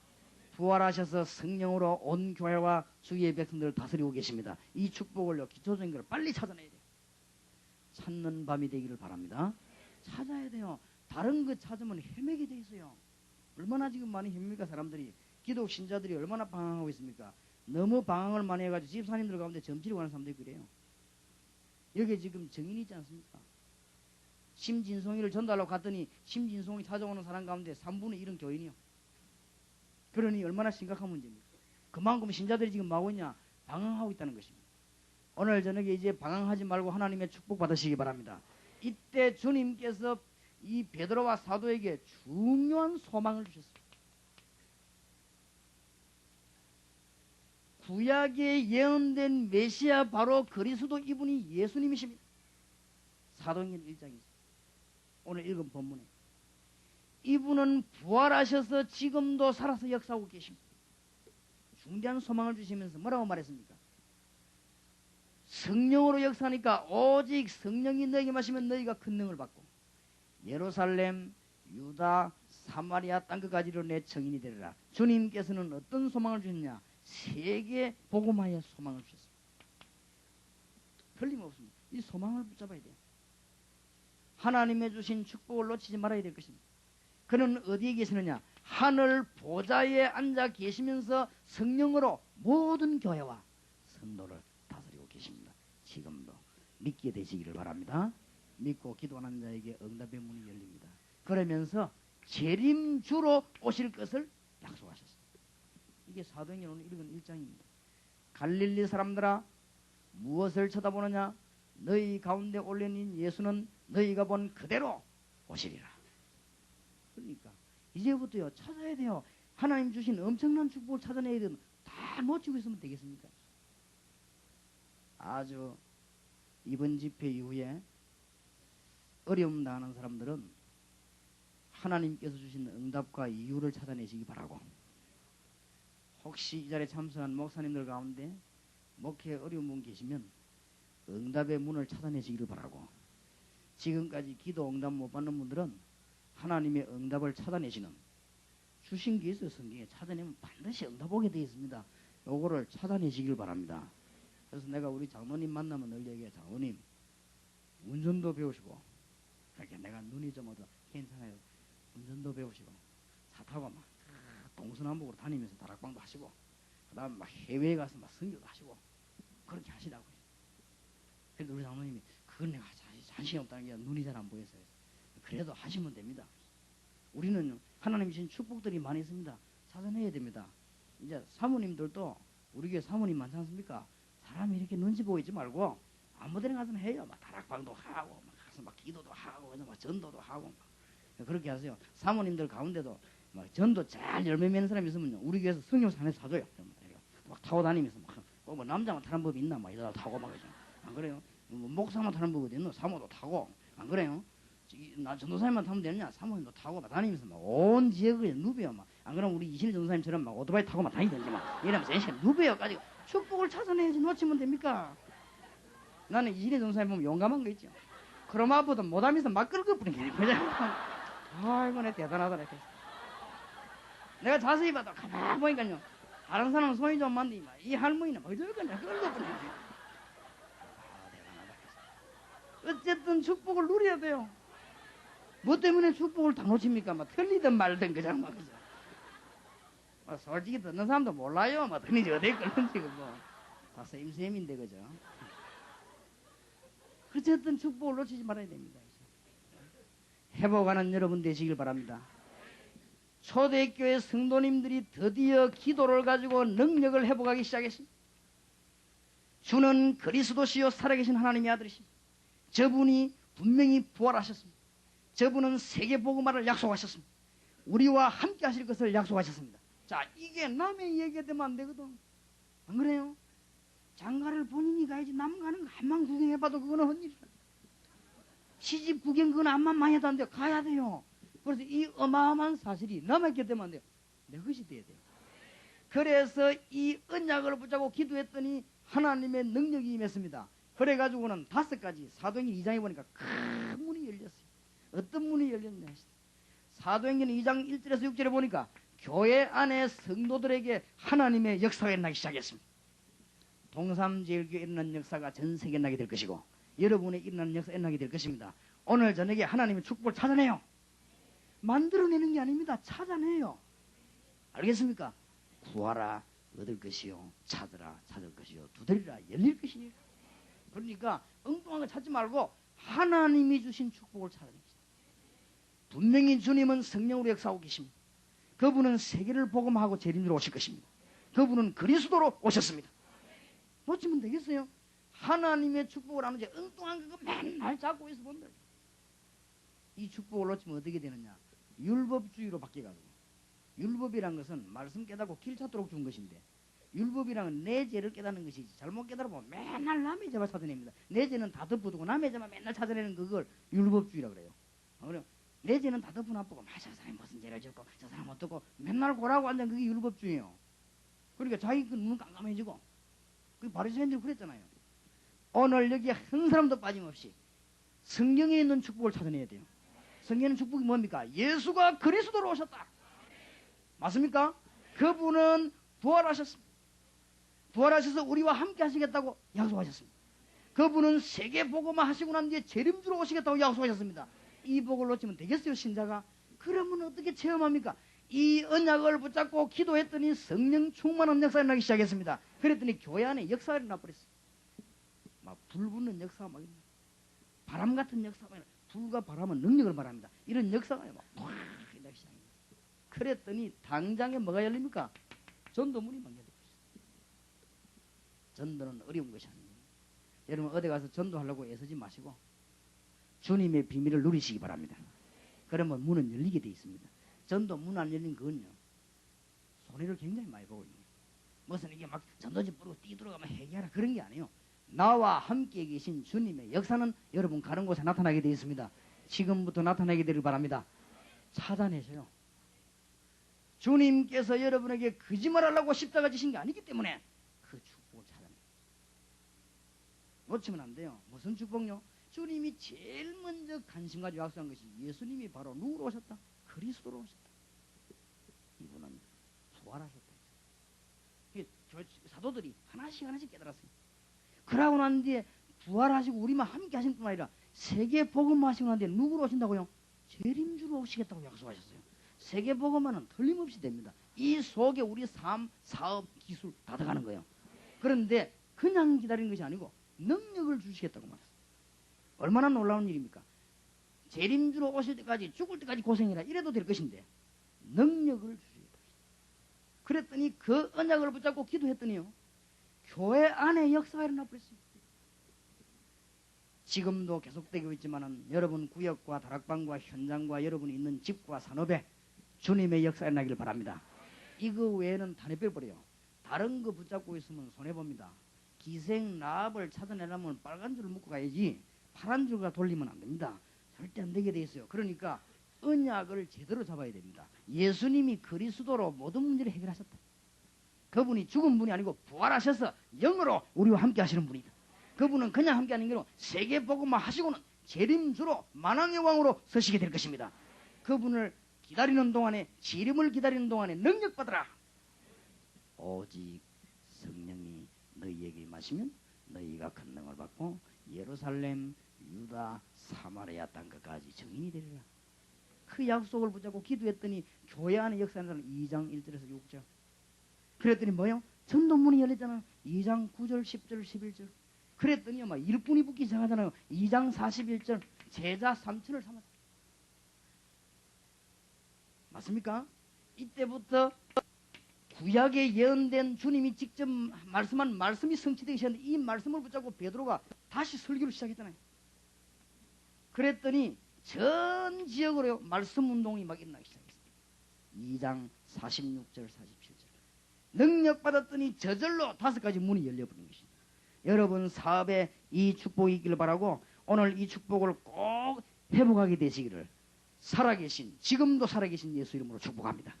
부활하셔서 성령으로 온 교회와 주의 백성들을 다스리고 계십니다. 이 축복을요, 기초적인 걸 빨리 찾아내야 돼요. 찾는 밤이 되기를 바랍니다. 찾아야 돼요. 다른 거 찾으면 헤매게 돼 있어요. 얼마나 지금 많이 헤매니까 사람들이, 기독 신자들이 얼마나 방황하고 있습니까? 너무 방황을 많이 해가지고 집사님들 가운데 점치려고 하는 사람들이 그래요. 여기 지금 정인이 있지 않습니까? 심진송이를 전달하고 갔더니 심진송이 찾아오는 사람 가운데 3분의 1은 교인이요. 그러니 얼마나 심각한 문제입니까? 그만큼 신자들이 지금 뭐하고 있냐? 방황하고 있다는 것입니다. 오늘 저녁에 이제 방황하지 말고 하나님의 축복 받으시기 바랍니다. 이때 주님께서 이 베드로와 사도에게 중요한 소망을 주셨습니다. 구약에 예언된 메시아 바로 그리스도 이분이 예수님이십니다. 사도행전 1장에 오늘 읽은 본문에 이분은 부활하셔서 지금도 살아서 역사하고 계십니다. 중대한 소망을 주시면서 뭐라고 말했습니까? 성령으로 역사하니까 오직 성령이 너에게 마시면 너희가 큰 능을 받고 예루살렘, 유다, 사마리아 땅끝까지로 내 증인이 되리라. 주님께서는 어떤 소망을 주셨냐? 세계 복음화의 소망을 주셨습니다. 틀림없습니다. 이 소망을 붙잡아야 돼요. 하나님의 주신 축복을 놓치지 말아야 될 것입니다. 그는 어디에 계시느냐? 하늘 보좌에 앉아 계시면서 성령으로 모든 교회와 성도를 다스리고 계십니다. 지금도 믿게 되시기를 바랍니다. 믿고 기도하는 자에게 응답의 문이 열립니다. 그러면서 재림주로 오실 것을 약속하셨습니다. 이게 사도행전 오늘 읽은 1장입니다. 갈릴리 사람들아 무엇을 쳐다보느냐? 너희 가운데 올려진 예수는 너희가 본 그대로 오시리라. 그러니까 이제부터요 찾아야 돼요. 하나님 주신 엄청난 축복을 찾아내야 되면 다 놓치고 있으면 되겠습니까? 아주 이번 집회 이후에 어려움 당하는 사람들은 하나님께서 주신 응답과 이유를 찾아내시기 바라고, 혹시 이 자리에 참석한 목사님들 가운데 목회에 어려운 분 계시면 응답의 문을 찾아내시기를 바라고, 지금까지 기도 응답 못 받는 분들은 하나님의 응답을 찾아내시는 주신 게 있어요. 성경에 찾아내면 반드시 응답 오게 되어 있습니다. 요거를 찾아내시길 바랍니다. 그래서 내가 우리 장로님 만나면 늘 얘기해. 장로님 운전도 배우시고, 그렇게 내가 눈이 좀 어두 괜찮아요. 운전도 배우시고 차 타고 막 동서남북으로 다니면서 다락방도 하시고, 그 다음에 막 해외에 가서 막 선교도 하시고 그렇게 하시라고요. 그런데 우리 장로님이 그건 내가 자신이 없다는 게 눈이 잘 안 보여서요. 그래도 하시면 됩니다. 우리는 하나님 주신 축복들이 많이 있습니다. 찾아내야 됩니다. 이제 사모님들도 우리 교회 사모님 많지 않습니까? 사람이 이렇게 눈치 보고 있지 말고 아무데나 가서 해요. 막 다락방도 하고 막 가서 막 기도도 하고 그래서 막 전도도 하고 막 그렇게 하세요. 사모님들 가운데도 막 전도 잘 열매 맺는 사람이 있으면 우리 교회에서 성령사 안에서 사줘요. 막 타고 다니면서 뭐 남자만 타는 법이 있나 막 이러다 타고 막 안 그래요? 뭐 목사만 타는 법이 있나? 사모도 타고 안 그래요? 나 전도사님만 타면 되느냐? 사모님도 타고 막 다니면서 막 온 지역을 누벼요. 막 안 그러면 우리 이신희 전도사님처럼 막 오토바이 타고 막 다니든지 막 이러면서 애시간 누벼요까지 축복을 찾아내야지 놓치면 됩니까? 나는 이신희 전도사님 보면 용감한 거 있죠. 크로마보다 못하면서 막 끌고 뿌리는 그냥 아이고 내 대단하다 이렇게. 내가 자세히 봐도 가만히 보니까요 다른 사람은 손이 좀 많니 이 할머니는 뭐 저렇게 끌고 뿌리는 어쨌든 축복을 누려야 돼요. 뭐 때문에 축복을 다 놓칩니까? 막 틀리든 말든 그냥 막 그죠. 솔직히 듣는 사람도 몰라요. 막 듣는지 어디에 끌는지 뭐다 쌤쌤인데 그죠. 어쨌든 축복을 놓치지 말아야 됩니다. 회복하는 여러분 되시길 바랍니다. 초대교회 성도님들이 드디어 기도를 가지고 능력을 회복하기 시작했습니다. 주는 그리스도시요 살아계신 하나님의 아들이십니다. 저분이 분명히 부활하셨습니다. 저분은 세계복음화를 약속하셨습니다. 우리와 함께 하실 것을 약속하셨습니다. 자, 이게 남의 얘기가 되면 안 되거든. 안 그래요? 장가를 본인이 가야지 남 가는 거 한만 구경해봐도 그거는 헛일이야. 시집 구경 그건 암만 많이 해도 안 돼요. 가야 돼요. 그래서 이 어마어마한 사실이 남에게 되면 안 돼요. 내 것이 돼야 돼요. 그래서 이 언약을 붙잡고 기도했더니 하나님의 능력이 임했습니다. 그래가지고는 5가지 사도행전 2장에 보니까 큰 문이 열렸어요. 어떤 문이 열렸냐 하시죠. 사도행전 2장 1절에서 6절에 보니까 교회 안에 성도들에게 하나님의 역사가 일어나기 시작했습니다. 동삼제일교회에 일어난 역사가 전 세계에 일어나게 될 것이고 여러분에 일어나는 역사가 일어나게 될 것입니다. 오늘 저녁에 하나님의 축복을 찾아내요. 만들어내는 게 아닙니다. 찾아내요. 알겠습니까? 구하라 얻을 것이요 찾으라 찾을 것이요 두드리라 열릴 것이에요. 그러니까 엉뚱한 거 찾지 말고 하나님이 주신 축복을 찾아냅시다. 분명히 주님은 성령으로 역사하고 계십니다. 그분은 세계를 복음하고 재림으로 오실 것입니다. 그분은 그리스도로 오셨습니다. 놓치면 되겠어요? 하나님의 축복을 하는지 엉뚱한 거 맨날 잡고 있어 본다. 이 축복을 놓치면 어떻게 되느냐? 율법주의로 바뀌어가지고. 율법이란 것은 말씀 깨닫고 길 찾도록 준 것인데 율법이란 내 죄를 깨닫는 것이지 잘못 깨달아보면 맨날 남의 죄만 찾아냅니다. 내 죄는 다 덮어두고 남의 죄만 맨날 찾아내는 그걸 율법주의라고 그래요. 그래요. 내 죄는 다 덮어놔보고 저 사람이 무슨 죄를 짓고 저 사람 어떻고 맨날 고라고 앉아 그게 율법주의예요. 그러니까 자기 그 눈은 깜깜해지고 그 바리새인들이 그랬잖아요. 오늘 여기 한 사람도 빠짐없이 성경에 있는 축복을 찾아내야 돼요. 성경에 있는 축복이 뭡니까? 예수가 그리스도로 오셨다. 맞습니까? 그분은 부활하셨습니다. 부활하셔서 우리와 함께 하시겠다고 약속하셨습니다. 그분은 세계 복음화 하시고 난 뒤에 재림주로 오시겠다고 약속하셨습니다. 이 복을 놓치면 되겠어요, 신자가? 그러면 어떻게 체험합니까? 이 언약을 붙잡고 기도했더니 성령 충만한 역사가 일어나기 시작했습니다. 그랬더니 교회 안에 역사가 일어나 버렸어요. 막 불 붙는 역사가 막 있는 바람 같은 역사가 일어나. 불과 바람은 능력을 말합니다. 이런 역사가 막 일어나기 시작합니다. 그랬더니 당장에 뭐가 열립니까? 전도문이 막 열리고 있어요. 전도는 어려운 것이 아닙니다. 여러분 어디 가서 전도하려고 애쓰지 마시고 주님의 비밀을 누리시기 바랍니다. 그러면 문은 열리게 되어 있습니다. 전도 문 안 열린 그건요. 손해를 굉장히 많이 보고 있는 거예요. 무슨 이게 막 전도지 뿌리고 뛰들어가면 해결하라 그런 게 아니에요. 나와 함께 계신 주님의 역사는 여러분 가는 곳에 나타나게 되어 있습니다. 지금부터 나타나게 되길 바랍니다. 찾아내세요. 주님께서 여러분에게 거짓말하려고 십자가 지신 게 아니기 때문에 그 축복을 찾아내요. 놓치면 안 돼요. 무슨 축복요? 주님이 제일 먼저 관심 가지고 약속한 것이 예수님이 바로 누구로 오셨다? 그리스도로 오셨다. 이분은 부활하셨다. 사도들이 하나씩 하나씩 깨달았어요. 그러고 난 뒤에 부활하시고 우리만 함께 하신 뿐 아니라 세계 복음하시고 난 뒤에 누구로 오신다고요? 재림주로 오시겠다고 약속하셨어요. 세계 복음화는 틀림없이 됩니다. 이 속에 우리 삶, 사업, 기술 다 들어가는 거예요. 그런데 그냥 기다리는 것이 아니고 능력을 주시겠다고 말했어요. 얼마나 놀라운 일입니까? 재림주로 오실 때까지 죽을 때까지 고생해라 이래도 될 것인데 능력을 주시겠다. 그랬더니 그 언약을 붙잡고 기도했더니요. 교회 안에 역사가 일어나 버렸어요. 지금도 계속되고 있지만은 여러분 구역과 다락방과 현장과 여러분이 있는 집과 산업에 주님의 역사가 일어나기를 바랍니다. 이거 외에는 다 내빼버려요. 다른 거 붙잡고 있으면 손해봅니다. 기생 라합을 찾아내려면 빨간 줄을 묶고 가야지 파란 줄과 돌리면 안 됩니다. 절대 안 되게 돼 있어요. 그러니까 언약을 제대로 잡아야 됩니다. 예수님이 그리스도로 모든 문제를 해결하셨다. 그분이 죽은 분이 아니고 부활하셔서 영으로 우리와 함께 하시는 분이다. 그분은 그냥 함께 하는 게 아니라 세계 복음화 하시고는 재림주로 만왕의 왕으로 서시게 될 것입니다. 그분을 기다리는 동안에 지름을 기다리는 동안에 능력 받으라. 오직 성령이 너희에게 임하시면 너희가 큰 능을 받고 예루살렘, 유다, 사마리아 땅끝까지 증인이 되리라. 그 약속을 붙잡고 기도했더니 교회 안에 역사하는 2장 1절에서 6절. 그랬더니 뭐요? 전도문이 열렸잖아. 2장 9절, 10절, 11절. 그랬더니 막 일꾼이 붙기 시작하잖아요. 2장 41절 제자 3천을 삼았다. 맞습니까? 이때부터 구약에 예언된 주님이 직접 말씀한 말씀이 성취되기 시작했는데 이 말씀을 붙잡고 베드로가 다시 설교를 시작했잖아요. 그랬더니 전 지역으로 말씀 운동이 막 일어나기 시작했습니다. 2장 46절 47절 능력 받았더니 저절로 5가지 문이 열려버린 것입니다. 여러분 사업에 이 축복이 있기를 바라고 오늘 이 축복을 꼭 회복하게 되시기를 살아계신 지금도 살아계신 예수 이름으로 축복합니다.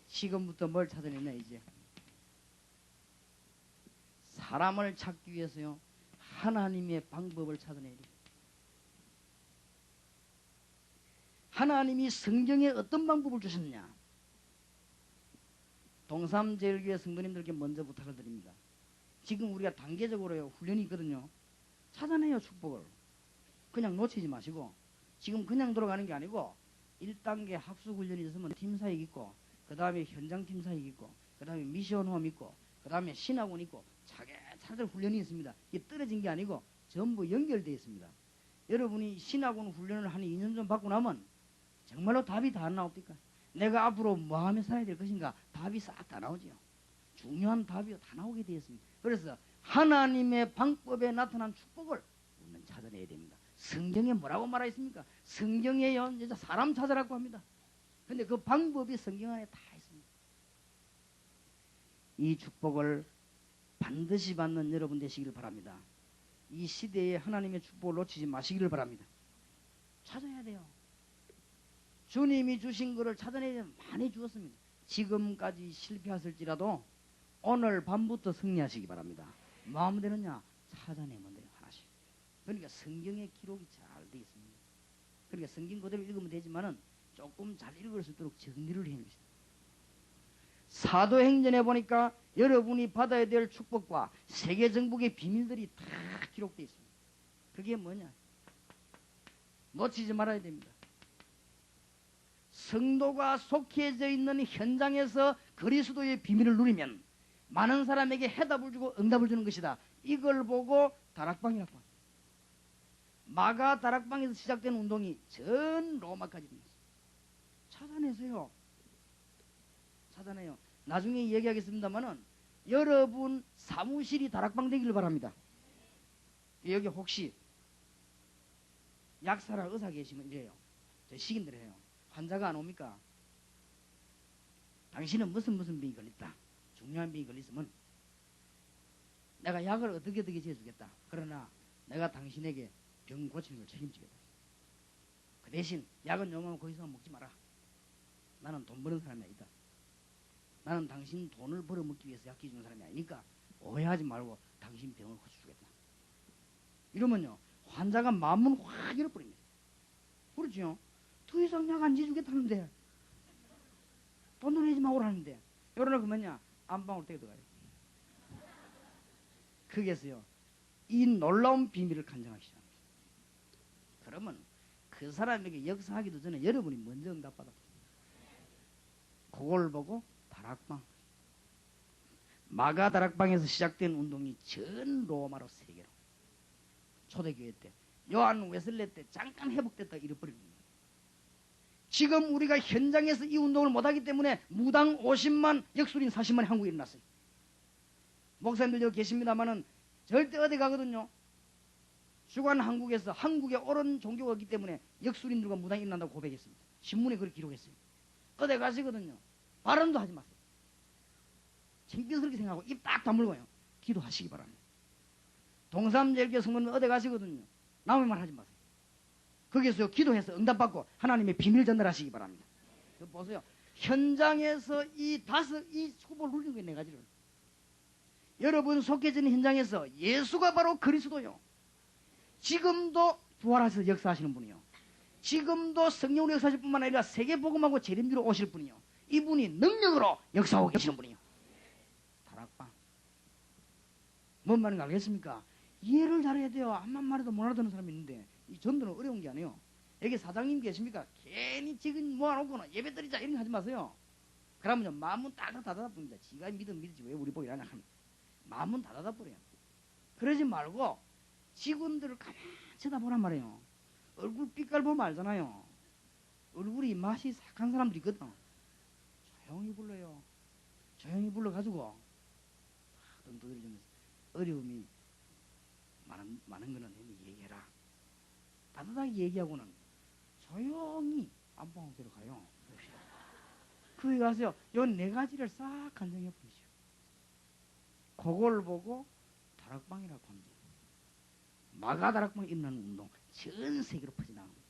지금부터 뭘 찾아내냐 이제 사람을 찾기 위해서요 하나님의 방법을 찾아내야 돼요. 하나님이 성경에 어떤 방법을 주셨느냐 동삼제일교회 성도님들께 먼저 부탁을 드립니다. 지금 우리가 단계적으로요 훈련이 있거든요. 찾아내요 축복을. 그냥 놓치지 마시고 지금 그냥 돌아가는 게 아니고 1단계 학수훈련이 있으면 팀사역 있고 그 다음에 현장팀 사역 있고 그 다음에 미션홈 있고 그 다음에 신학원 있고 차례차례 훈련이 있습니다. 이게 떨어진 게 아니고 전부 연결되어 있습니다. 여러분이 신학원 훈련을 한 2년 좀 받고 나면 정말로 답이 다 안 나옵니까? 내가 앞으로 뭐 하며 살아야 될 것인가 답이 싹 다 나오죠. 중요한 답이 다 나오게 되어 있습니다. 그래서 하나님의 방법에 나타난 축복을 우리는 찾아내야 됩니다. 성경에 뭐라고 말하있습니까? 성경에요 이제 사람 찾아라고 합니다. 근데 그 방법이 성경 안에 다 있습니다. 이 축복을 반드시 받는 여러분 되시기를 바랍니다. 이 시대에 하나님의 축복을 놓치지 마시기를 바랍니다. 찾아야 돼요. 주님이 주신 것을 찾아내야 많이 주었습니다. 지금까지 실패하실지라도 오늘 밤부터 승리하시기 바랍니다. 마음 되느냐? 찾아내면 돼요. 하나씩. 그러니까 성경의 기록이 잘 되어 있습니다. 그러니까 성경 그대로 읽으면 되지만은 조금 잘 읽을 수 있도록 정리를 해야 합니다. 사도행전에 보니까 여러분이 받아야 될 축복과 세계 정복의 비밀들이 다 기록되어 있습니다. 그게 뭐냐? 놓치지 말아야 됩니다. 성도가 속해져 있는 현장에서 그리스도의 비밀을 누리면 많은 사람에게 해답을 주고 응답을 주는 것이다. 이걸 보고 다락방이라고 합니다. 마가 다락방에서 시작된 운동이 전 로마까지 됩니다. 찾아내세요. 찾아내요. 나중에 얘기하겠습니다만은 여러분 사무실이 다락방 되기를 바랍니다. 여기 혹시 약사나 의사 계시면 이래요. 저 식인들 해요. 환자가 안 옵니까? 당신은 무슨 병이 걸렸다. 중요한 병이 걸렸으면 내가 약을 어떻게 지어주겠다. 그러나 내가 당신에게 병 고치는 걸 책임지겠다. 그 대신 약은 요만하면 거기서 먹지 마라. 나는 돈 버는 사람이 아니다. 나는 당신 돈을 벌어먹기 위해서 약 기주는 사람이 아니니까 오해하지 말고 당신 병을 고쳐주겠다. 이러면요 환자가 마음은 확 잃어버립니다. 그렇죠? 더 이상 약 안 지주겠다는데 돈 내지 마오라는데 이러나 그러면요 안방으로 떼어 들어가요. 거기에서요 이 놀라운 비밀을 간증하기 시작합니다. 그러면 그 사람에게 역사하기도 전에 여러분이 먼저 응답받아. 그걸 보고 다락방 마가 다락방에서 시작된 운동이 전 로마로 세계로 초대교회 때 요한 웨슬레 때 잠깐 회복됐다 잃어버린 겁니다. 지금 우리가 현장에서 이 운동을 못하기 때문에 무당 50만 역술인 40만이 한국에 일어났어요. 목사님들 여기 계십니다마는 절대 어디 가거든요. 주간 한국에서 한국에 옳은 종교가 없기 때문에 역술인들과 무당이 일어난다고 고백했습니다. 신문에 그렇게 기록했어요. 어디 가시거든요. 발언도 하지 마세요. 창피스럽게 생각하고 입 딱 다물고요. 기도하시기 바랍니다. 동삼제일교회 성도님 어디 가시거든요. 남의 말 하지 마세요. 거기서 기도해서 응답받고 하나님의 비밀 전달하시기 바랍니다. 보세요. 현장에서 이 축복을 누리는 거예요. 네 가지를. 여러분 속해지는 현장에서 예수가 바로 그리스도요. 지금도 부활하셔서 역사하시는 분이요. 지금도 성령으로 역사하실 뿐만 아니라 세계복음하고 재림주로 오실 분이요. 이분이 능력으로 역사하고 계시는 분이요. 다락방. 뭔 말인지 알겠습니까? 이해를 잘해야 돼요. 암만 말해도 못 알아듣는 사람이 있는데 이 전도는 어려운 게 아니에요. 여기 사장님 계십니까? 괜히 지금 모아놓고는 예배 드리자 이런 거 하지 마세요. 그러면요 마음은 딱 닫아버립니다. 지가 믿지 왜 우리 보기 하냐 하면 마음은 닫아버려요. 그러지 말고 직원들을 가만히 쳐다보란 말이에요. 얼굴 빛깔 보면 알잖아요. 얼굴이 맛이 삭한 사람들이 있거든. 조용히 불러요. 조용히 불러가지고 탁 두드려주면서 어려움이 많은 거는 얘기해라. 따뜻하게 얘기하고는 조용히 안방으로 들어가요. 거기 가서요 요 네 가지를 싹 간증해 보시오. 그걸 보고 다락방이라고 합니다. 마가 다락방 일어나는 운동 전 세계로 퍼져나갑니다.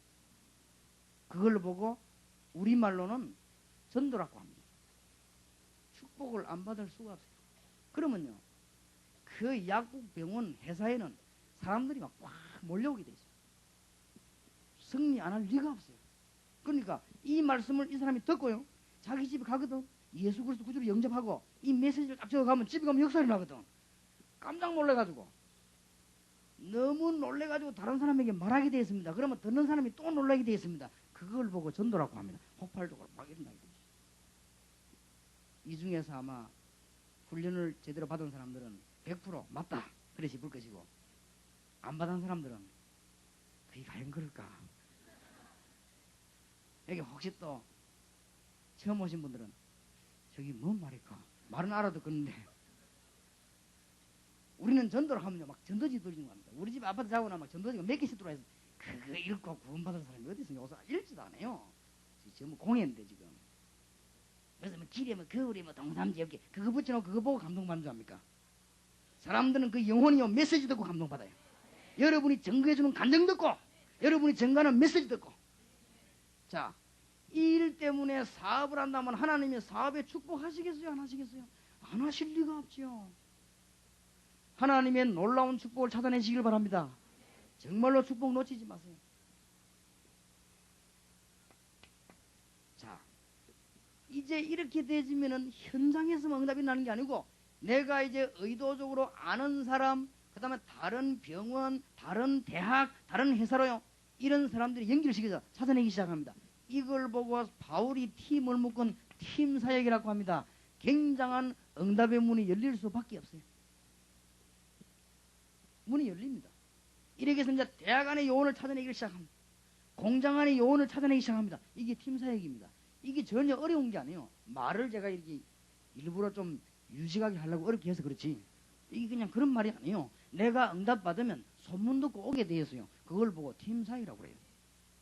그걸 보고 우리말로는 전도라고 합니다. 축복을 안 받을 수가 없어요. 그러면요, 그 약국 병원 회사에는 사람들이 막 꽉 몰려오게 돼 있어요. 승리 안 할 리가 없어요. 그러니까 이 말씀을 이 사람이 듣고요, 자기 집에 가거든. 예수 그리스도 구주를 영접하고 이 메시지를 딱 적어가면 집에 가면 역설이 나거든. 깜짝 놀래가지고, 너무 놀래가지고 다른 사람에게 말하게 되었습니다. 그러면 듣는 사람이 또 놀라게 되었습니다. 그걸 보고 전도라고 합니다. 폭발적으로 막 일어나게 되죠. 이 중에서 아마 훈련을 제대로 받은 사람들은 100% 맞다 그래 싶을 것이고, 안 받은 사람들은 그게 과연 그럴까? 여기 혹시 또 처음 오신 분들은 저기 뭔 말일까? 말은 알아듣겠는데, 우리는 전도를 하면요 막 전도지 돌리는 겁니다. 우리 집 아파트 자고나 막 전도지가 몇 개씩 들어와서 그거 읽고 구원받은 사람이 어디 있어요? 요새 읽지도 안 해요. 전부 공예인데 지금. 그래서 뭐 길에 뭐 겨울에 뭐 동삼지 이렇게 그거 붙여놓고 그거 보고 감동받는 줄 압니까? 사람들은 그 영혼이요 메시지 듣고 감동받아요. 여러분이 전거해주는 간증 듣고, 여러분이 전가하는 메시지 듣고. 자, 이 일 때문에 사업을 한다면 하나님이 사업에 축복하시겠어요? 안 하시겠어요? 안 하실 리가 없지요. 하나님의 놀라운 축복을 찾아내시길 바랍니다. 정말로 축복 놓치지 마세요. 자, 이제 이렇게 되지면은 현장에서만 응답이 나는 게 아니고, 내가 이제 의도적으로 아는 사람, 그 다음에 다른 병원, 다른 대학, 다른 회사로요, 이런 사람들이 연결을 시켜서 찾아내기 시작합니다. 이걸 보고 바울이 팀을 묶은 팀 사역이라고 합니다. 굉장한 응답의 문이 열릴 수밖에 없어요. 문이 열립니다. 이렇게 해서 이제 대학 안의 요원을 찾아내기 시작합니다. 공장 안의 요원을 찾아내기 시작합니다. 이게 팀 사역입니다. 이게 전혀 어려운 게 아니에요. 말을 제가 이렇게 일부러 좀 유식하게 하려고 어렵게 해서 그렇지, 이게 그냥 그런 말이 아니에요. 내가 응답받으면 소문 듣고 오게 되었어요. 그걸 보고 팀 사역이라고 그래요.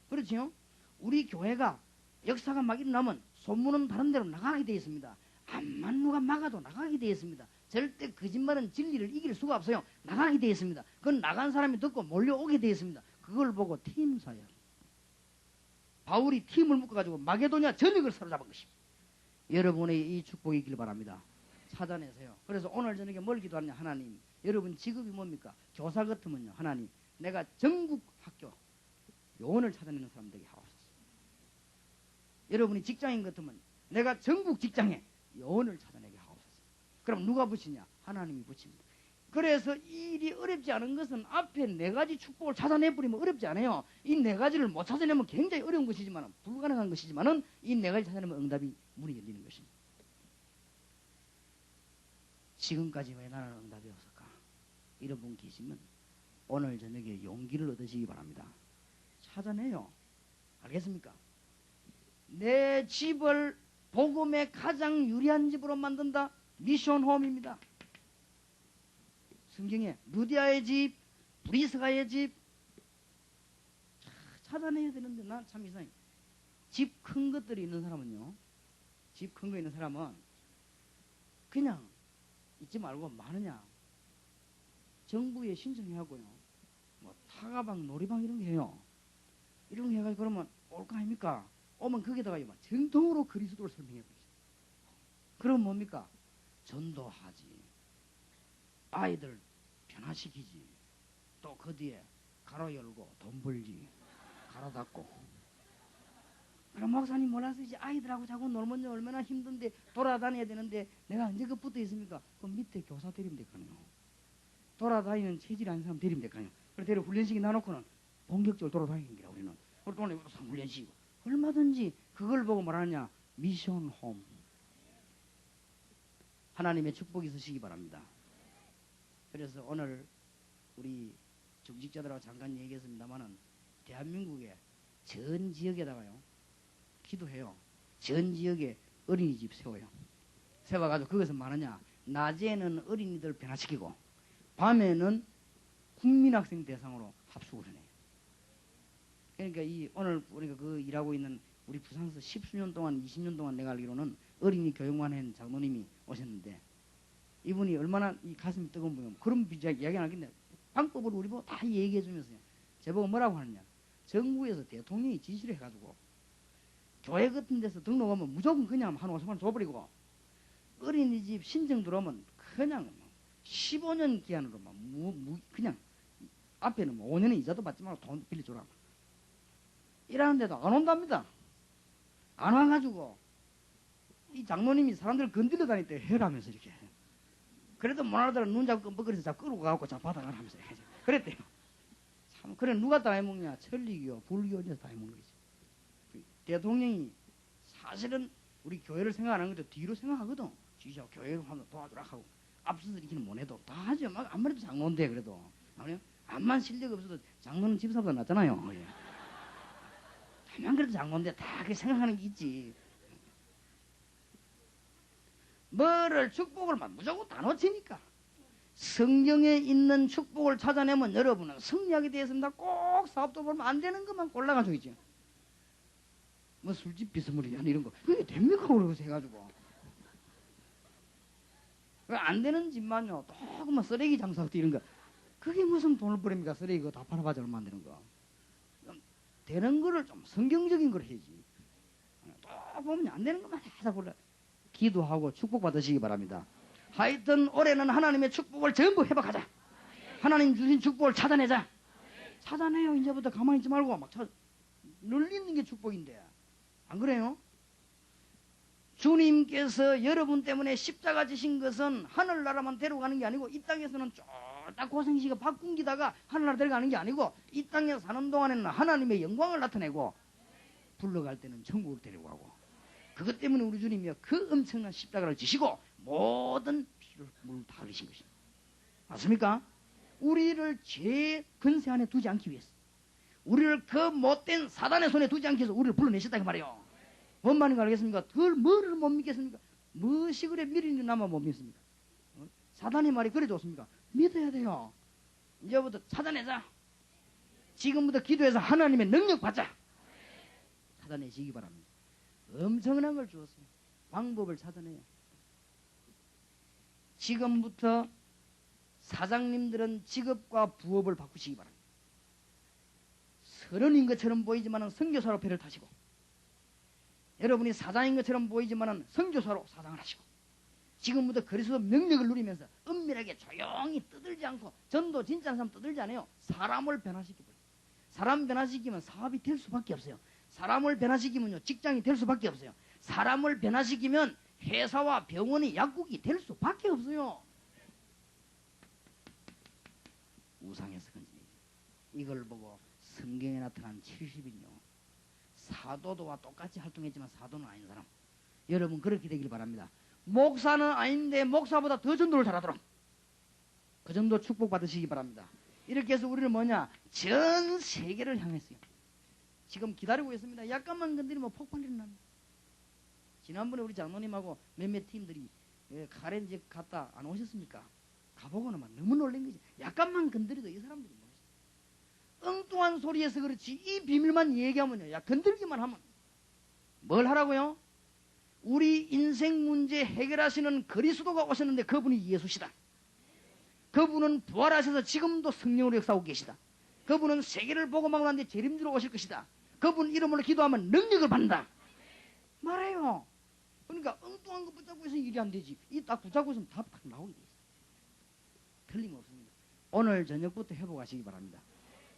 그렇지요? 우리 교회가 역사가 막 일어나면 소문은 다른 데로 나가게 되어 있습니다. 암만 누가 막아도 나가게 되어 있습니다. 절대 거짓말은 진리를 이길 수가 없어요. 나가게 되어 있습니다. 그건 나간 사람이 듣고 몰려오게 되어 있습니다. 그걸 보고 팀 사역. 바울이 팀을 묶어가지고 마게도냐 전역을 사로잡은 것입니다. 여러분의 이 축복이 있길 바랍니다. 찾아내세요. 그래서 오늘 저녁에 뭘 기도하냐? 하나님, 여러분 직업이 뭡니까? 교사 같으면요, 하나님, 내가 전국 학교 요원을 찾아내는 사람 되게 하옵소서. 여러분이 직장인 같으면 내가 전국 직장에 요원을 찾아내게 하옵소서. 그럼 누가 붙이냐? 하나님이 붙입니다. 그래서 이 일이 어렵지 않은 것은 앞에 네 가지 축복을 찾아내버리면 어렵지 않아요. 이 네 가지를 못 찾아내면 굉장히 어려운 것이지만, 불가능한 것이지만은 이 네 가지 찾아내면 응답이 문이 열리는 것입니다. 지금까지 왜 나는 응답이 없을까? 이런 분 계시면 오늘 저녁에 용기를 얻으시기 바랍니다. 찾아내요. 알겠습니까? 내 집을 복음의 가장 유리한 집으로 만든다. 미션 홈입니다. 성경에 루디아의 집, 브리스가의 집 찾아내야 되는데 난 참 이상해. 집 큰 것들이 있는 사람은요, 집 큰 거 있는 사람은 그냥 잊지 말고 많으냐 정부에 신청해하고요, 뭐 타가방, 놀이방 이런 게 해요. 이런 거 해가지고 그러면 올 거 아닙니까? 오면 거기다가 정통으로 그리스도를 설명해 버리죠. 그럼 뭡니까? 전도하지, 아이들 변화시키지, 또 그 뒤에 가로 열고 돈 벌지, 가로 닫고. 그럼 목사님 몰라서 이제 아이들하고 자꾸 놀면 얼마나 힘든데 돌아다녀야 되는데 내가 언제 그 붙어 있습니까? 그럼 밑에 교사 데리면 될거아요. 돌아다니는 체질 아닌 사람 데리면 될거아요. 그래서 데려 훈련식이 나놓고는 본격적으로 돌아다니는 거라 우리는. 그리고 또 훈련식이고 얼마든지 그걸 보고 말하느냐? 미션 홈. 하나님의 축복이 있으시기 바랍니다. 그래서 오늘 우리 중직자들하고 잠깐 얘기했습니다만은 대한민국의 전 지역에다가요 기도해요. 전 지역에 어린이집 세워요. 세워가지고 거기서 말하냐? 낮에는 어린이들 변화시키고 밤에는 국민학생 대상으로 합숙을 해요. 그러니까 오늘 우리가 그 일하고 있는 우리 부산에서 10수년 동안 20년 동안 내가 알기로는 어린이 교육만 한 장로님이 오셨는데 이분이 얼마나 이 가슴이 뜨거운 분이면 그런 이야기 안 하겠네. 방법을 우리 보고 다 얘기해 주면서요. 제보고 뭐라고 하느냐. 정부에서 대통령이 지시를 해가지고 교회 같은 데서 등록하면 무조건 그냥 한 50만 원 줘버리고 어린이집 신청 들어오면 그냥 15년 기한으로만 그냥 앞에는 뭐 5년의 이자도 받지 말고 돈 빌려줘라. 이러는데도 안 온답니다. 안 와가지고 이 장로님이 사람들 건드려 다닐 때 해라면서 이렇게. 그래도 못 알아들어 눈 잡고 끔뻑거려서 자꾸 끌고 가고 자 받아가라 하면서 그랬대요. 참 그래 누가 다 해먹냐. 천리교 불교에서 다 해먹는 거지. 대통령이 사실은 우리 교회를 생각 안 하는 것도 뒤로 생각하거든. 진짜 교회를 한번 도와주라 하고 앞서서 이렇게는 못 해도 다 하죠. 막 아무래도 장로인데 그래도 암만 실력 없어도 장로는 집사보다 낫잖아요. 예. 다만 그래도 장로인데 다 그렇게 생각하는 게 있지. 뭐를 축복을 막 무조건 다 놓치니까 성경에 있는 축복을 찾아내면 여러분은 승리하게 되었습니다. 꼭 사업도 보면 안 되는 것만 골라가지고 있죠. 뭐 술집 비스무리 이런 거 그게 됩니까? 그러고 해가지고 안 되는 집만요 조금만 쓰레기 장사하고 이런 거 그게 무슨 돈을 버립니까? 쓰레기 그거 다 팔아봐야 얼마 안 되는 거. 되는 거를 좀 성경적인 걸 해야지. 또 보면 안 되는 것만 다 골라. 기도하고 축복받으시기 바랍니다. 하여튼 올해는 하나님의 축복을 전부 회복하자. 하나님 주신 축복을 찾아내자. 찾아내요. 이제부터 가만히 있지 말고 막 늘리는 게 축복인데 안 그래요? 주님께서 여러분 때문에 십자가 지신 것은 하늘나라만 데려가는 게 아니고 이 땅에서는 쫄딱 고생시가 바꾼기다가 하늘나라 데려가는 게 아니고 이 땅에 사는 동안에는 하나님의 영광을 나타내고 불러갈 때는 천국을 데려가고 그것 때문에 우리 주님이요 그 엄청난 십자가를 지시고 모든 피를 물을 다 흘리신 것입니다. 맞습니까? 우리를 죄 근세 안에 두지 않기 위해서 우리를 그 못된 사단의 손에 두지 않기 위해서 우리를 불러내셨다 그 말이에요. 뭔 말인가 알겠습니까? 덜 뭐를 못 믿겠습니까? 무엇이 그래 미리는 나만 못 믿습니까? 사단의 말이 그래 좋습니까? 믿어야 돼요. 이제부터 찾아내자. 지금부터 기도해서 하나님의 능력 받자. 찾아내시기 바랍니다. 엄청난 걸 주었어요. 방법을 찾아내요. 지금부터 사장님들은 직업과 부업을 바꾸시기 바랍니다. 서른인 것처럼 보이지만 선교사로 배를 타시고 여러분이 사장인 것처럼 보이지만 선교사로 사장을 하시고 지금부터 그리스도 능력을 누리면서 은밀하게 조용히 떠들지 않고 전도 진짜 사람 떠들지 않아요. 사람을 변화시키고 사람 변화시키면 사업이 될 수밖에 없어요. 사람을 변화시키면요 직장이 될 수밖에 없어요. 사람을 변화시키면 회사와 병원이 약국이 될 수밖에 없어요. 우상에서 건진 이걸 보고 성경에 나타난 70인요 사도도와 똑같이 활동했지만 사도는 아닌 사람 여러분 그렇게 되길 바랍니다. 목사는 아닌데 목사보다 더 전도를 잘하도록 그 정도 축복받으시기 바랍니다. 이렇게 해서 우리는 뭐냐 전 세계를 향했어요. 지금 기다리고 있습니다. 약간만 건드리면 폭발 일어납니다. 지난번에 우리 장로님하고 몇몇 팀들이 카렌지 갔다 안 오셨습니까? 가보고는 막 너무 놀란 거지. 약간만 건드려도 이 사람들이 모르겠어. 엉뚱한 소리에서 그렇지 이 비밀만 얘기하면요. 야 건들기만 하면 뭘 하라고요? 우리 인생 문제 해결하시는 그리스도가 오셨는데 그분이 예수시다. 그분은 부활하셔서 지금도 성령으로 역사하고 계시다. 그분은 세계를 보고 막 나는데 재림주로 오실 것이다. 그분 이름으로 기도하면 능력을 받는다. 말해요. 그러니까 엉뚱한 거 붙잡고 있으면 일이 안 되지. 이 딱 붙잡고 있으면 답 딱 나오게 돼 있어. 틀림없습니다. 오늘 저녁부터 회복하시기 바랍니다.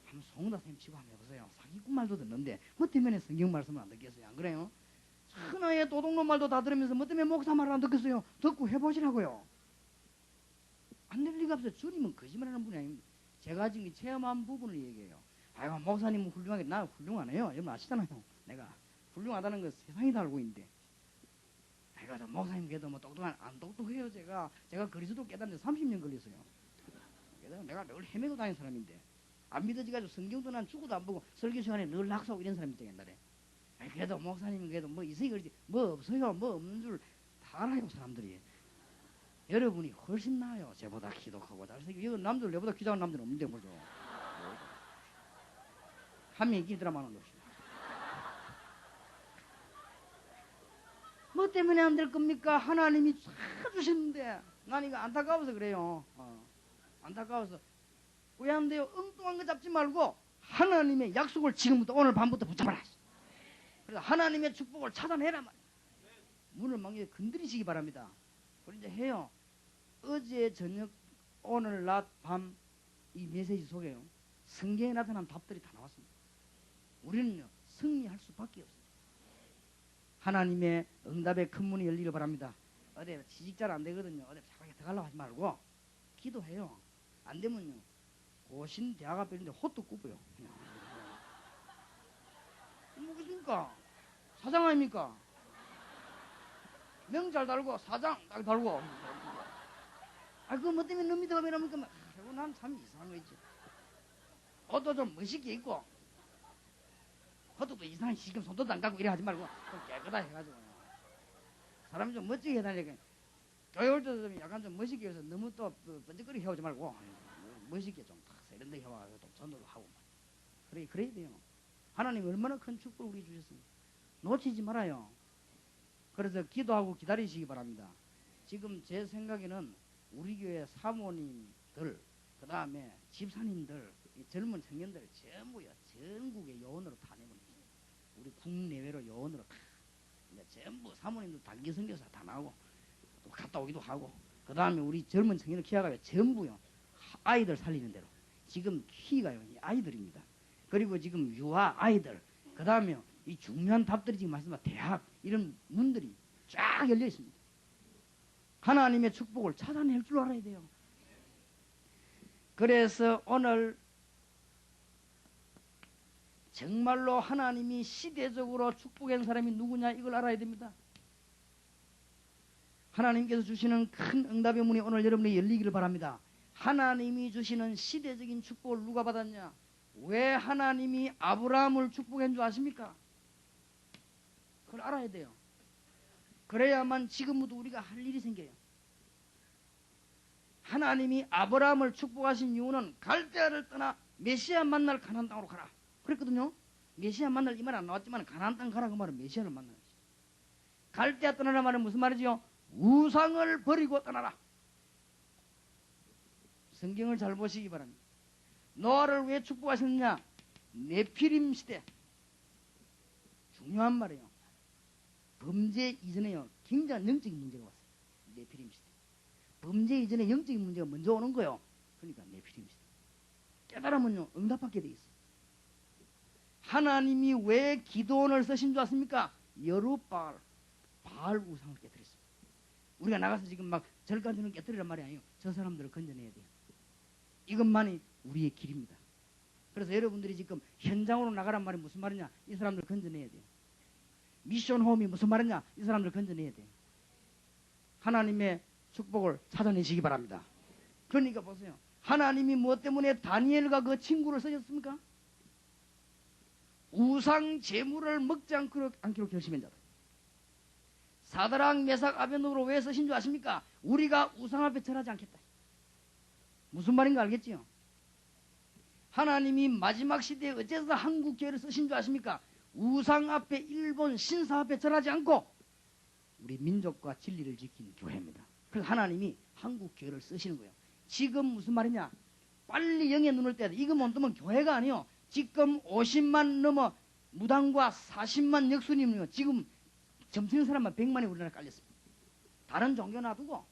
한번 송다 선생님 치고 한번 해보세요. 사기꾼 말도 듣는데 뭐 때문에 성경 말씀을 안 듣겠어요? 안 그래요? 천하의 도둑놈 말도 다 들으면서 뭐 때문에 목사 말을 안 듣겠어요? 듣고 해보시라고요. 안 될 리가 없어요. 주님은 거짓말하는 분이 아닙니다. 제가 지금 체험한 부분을 얘기해요. 아이고 목사님은 훌륭하게 나 훌륭하네요. 여러분 아시잖아요. 내가 훌륭하다는 걸 세상이 다 알고 있는데 내가 저 목사님 그래도 뭐 똑똑한 안 똑똑해요. 제가 그리스도 깨닫는 데 30년 걸렸어요. 그래서 내가 늘 헤매고 다니는 사람인데 안 믿어지가지고 성경도 난 죽어도 안 보고 설교 시간에 늘 낙서하고 이런 사람인데 옛날에 그래도 목사님은 그래도 뭐 이성이 그러지 뭐 없어요. 뭐 없는 줄 다 알아요 사람들이. 여러분이 훨씬 나아요. 저보다 기독하고 잘생기고 남들 내보다 귀작은 남들은 없는데 뭐죠. 한 명이 기드라만 하는 것이죠. 뭐 때문에 안 될 겁니까? 하나님이 다 주셨는데 난 이거 안타까워서 그래요. 안타까워서. 왜 안 돼요? 엉뚱한 거 잡지 말고 하나님의 약속을 지금부터 오늘 밤부터 붙잡아라. 그래서 하나님의 축복을 찾아내라 말이야. 문을 막 건드리시기 바랍니다. 그리고 이제 해요. 어제 저녁, 오늘 낮, 밤 이 메시지 속에요. 성경에 나타난 답들이 다 나왔습니다. 우리는요 승리할 수밖에 없습니다. 하나님의 응답의 큰 문이 열리길 바랍니다. 어디 취직 잘 안 되거든요. 어디 자꾸 들어가려고 하지 말고 기도해요. 안 되면요 고신 대학 앞에 있는데 호떡 굽어요. 뭐겠습니까? 사장 아닙니까? 명잘 달고 사장 딱 달고. 그거 뭐 때문에 놈이 더 배랍니까? 난 참 이상한 거 있지. 옷도 좀 멋있게 입고 호떡도 이상한 시금 손도 안 갖고 이래 하지 말고 좀 깨끗하게 해가지고 사람이 좀 멋지게 해달라니까. 교회 올 때도 좀 약간 좀 멋있게 해서 너무 또 번쩍거리게 해오지 말고 멋있게 좀 탁 세련되게 해와서 좀 전도도 하고 그래야 돼요. 하나님 얼마나 큰 축복을 우리 주셨습니까? 놓치지 말아요. 그래서 기도하고 기다리시기 바랍니다. 지금 제 생각에는 우리 교회 사모님들, 그 다음에 집사님들, 이 젊은 청년들 전부요 전국의 요원으로 다 내보내주세요. 우리 국내외로 요원으로 다 이제 전부 사모님들 단기 선교사 다 나오고 또 갔다 오기도 하고, 그 다음에 우리 젊은 청년들 키워가요 전부요 아이들 살리는 대로 지금 키가요 아이들입니다. 그리고 지금 유아 아이들, 그 다음에 이 중요한 답들이 지금 말씀하신 대학 이런 문들이 쫙 열려 있습니다. 하나님의 축복을 찾아낼 줄 알아야 돼요. 그래서 오늘 정말로 하나님이 시대적으로 축복한 사람이 누구냐 이걸 알아야 됩니다. 하나님께서 주시는 큰 응답의 문이 오늘 여러분에게 열리기를 바랍니다. 하나님이 주시는 시대적인 축복을 누가 받았냐? 왜 하나님이 아브라함을 축복한 줄 아십니까? 그걸 알아야 돼요. 그래야만 지금부터 우리가 할 일이 생겨요. 하나님이 아브라함을 축복하신 이유는 갈대아를 떠나 메시아 만날 가나안 땅으로 가라 그랬거든요. 메시아 만날 이 말 안 나왔지만 가나안 땅 가라 그 말은 메시아를 만나는 거죠. 갈대아 떠나라 말은 무슨 말이지요? 우상을 버리고 떠나라. 성경을 잘 보시기 바랍니다. 노아를 왜 축복하셨느냐? 네피림 시대. 중요한 말이에요. 범죄 이전에요 굉장한 영적인 문제가 왔어요. 네피림 시대. 범죄 이전에 영적인 문제가 먼저 오는 거예요. 그러니까 네피림 시대. 깨달으면요 응답받게 돼 있어요. 하나님이 왜 기도원을 쓰신 줄 아십니까? 여룻바알, 바알 우상을 깨뜨렸습니다. 우리가 나가서 지금 막 절간주는 깨뜨리란 말이 아니에요. 저 사람들을 건져내야 돼요. 이것만이 우리의 길입니다. 그래서 여러분들이 지금 현장으로 나가란 말이 무슨 말이냐? 이 사람들 건져내야 돼요. 미션 홈이 무슨 말이냐? 이 사람들 건져내야 돼요. 하나님의 축복을 찾아내시기 바랍니다. 그러니까 보세요. 하나님이 무엇 때문에 다니엘과 그 친구를 쓰셨습니까? 우상 제물을 먹지 않기로 결심한 자들. 사드락 메삭 아벤노고를 왜 쓰신 줄 아십니까? 우리가 우상 앞에 절하지 않겠다. 무슨 말인가 알겠지요? 하나님이 마지막 시대에 어째서 한국 교회를 쓰신 줄 아십니까? 우상 앞에 일본 신사 앞에 절하지 않고 우리 민족과 진리를 지킨 교회입니다. 그래서 하나님이 한국 교회를 쓰시는 거예요. 지금 무슨 말이냐? 빨리 영의 눈을 떼야 돼. 이거 못 뜨면 교회가 아니요. 지금 50만 넘어 무당과 40만 역수님이요. 지금 점치는 사람만 100만이 우리나라에 깔렸습니다. 다른 종교 놔두고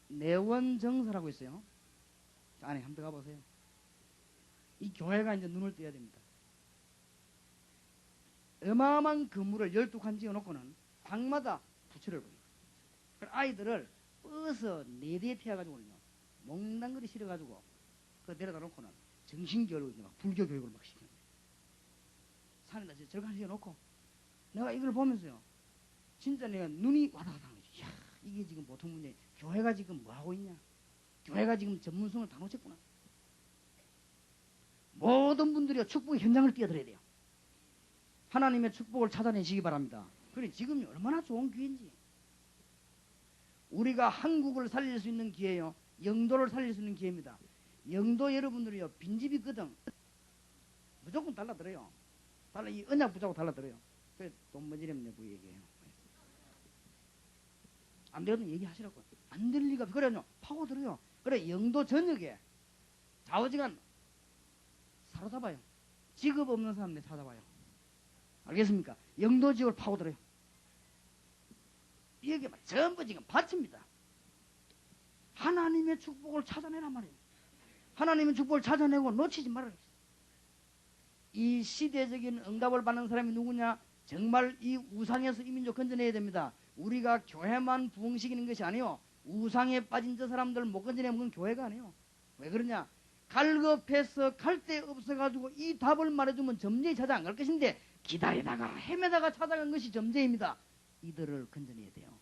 내원정서라고 있어요. 안에 한번 가보세요. 이 교회가 이제 눈을 떼야 됩니다. 어마어마한 건물을 12칸 지어놓고는 방마다 부처를 보여요. 아이들을 버스 4대에 태워가지고는요 몽당거리 실어가지고 그 내려다 놓고는 정신교육을 막 불교 교육을 막 시키는 거예요. 산에다 절간 지어놓고 내가 이걸 보면서요 진짜 내가 눈이 와닿아서 이야 이게 지금 보통 문제. 교회가 지금 뭐하고 있냐? 교회가 지금 전문성을 다 놓쳤구나. 모든 분들이 축복의 현장을 뛰어들어야 돼요. 하나님의 축복을 찾아내시기 바랍니다. 그래 지금이 얼마나 좋은 기회인지. 우리가 한국을 살릴 수 있는 기회예요. 영도를 살릴 수 있는 기회입니다. 영도 여러분들이요 빈집이 있거든. 무조건 달라들어요. 이 언약 붙잡고 달라들어요. 그래 돈 모지름 내고 얘기해요. 안 되거든 얘기하시라고. 안 될 리가 없어. 그래요. 파고들어요. 그래 영도 전역에 좌우지간 사로잡아요. 직업 없는 사람들 찾아봐요. 알겠습니까? 영도 지역을 파고들어요. 여기 전부 지금 바칩니다. 하나님의 축복을 찾아내란 말이에요. 하나님의 축복을 찾아내고 놓치지 말아요. 이 시대적인 응답을 받는 사람이 누구냐? 정말 이 우상에서 이 민족 건져내야 됩니다. 우리가 교회만 부흥시키는 것이 아니요. 우상에 빠진 저 사람들 못 건져내면 그건 교회가 아니에요. 왜 그러냐? 갈급해서 갈 데 없어가지고 이 답을 말해주면 점쟁이 찾아 안 갈 것인데 기다리다가 헤매다가 찾아간 것이 점쟁이입니다. 이들을 건져내야 돼요.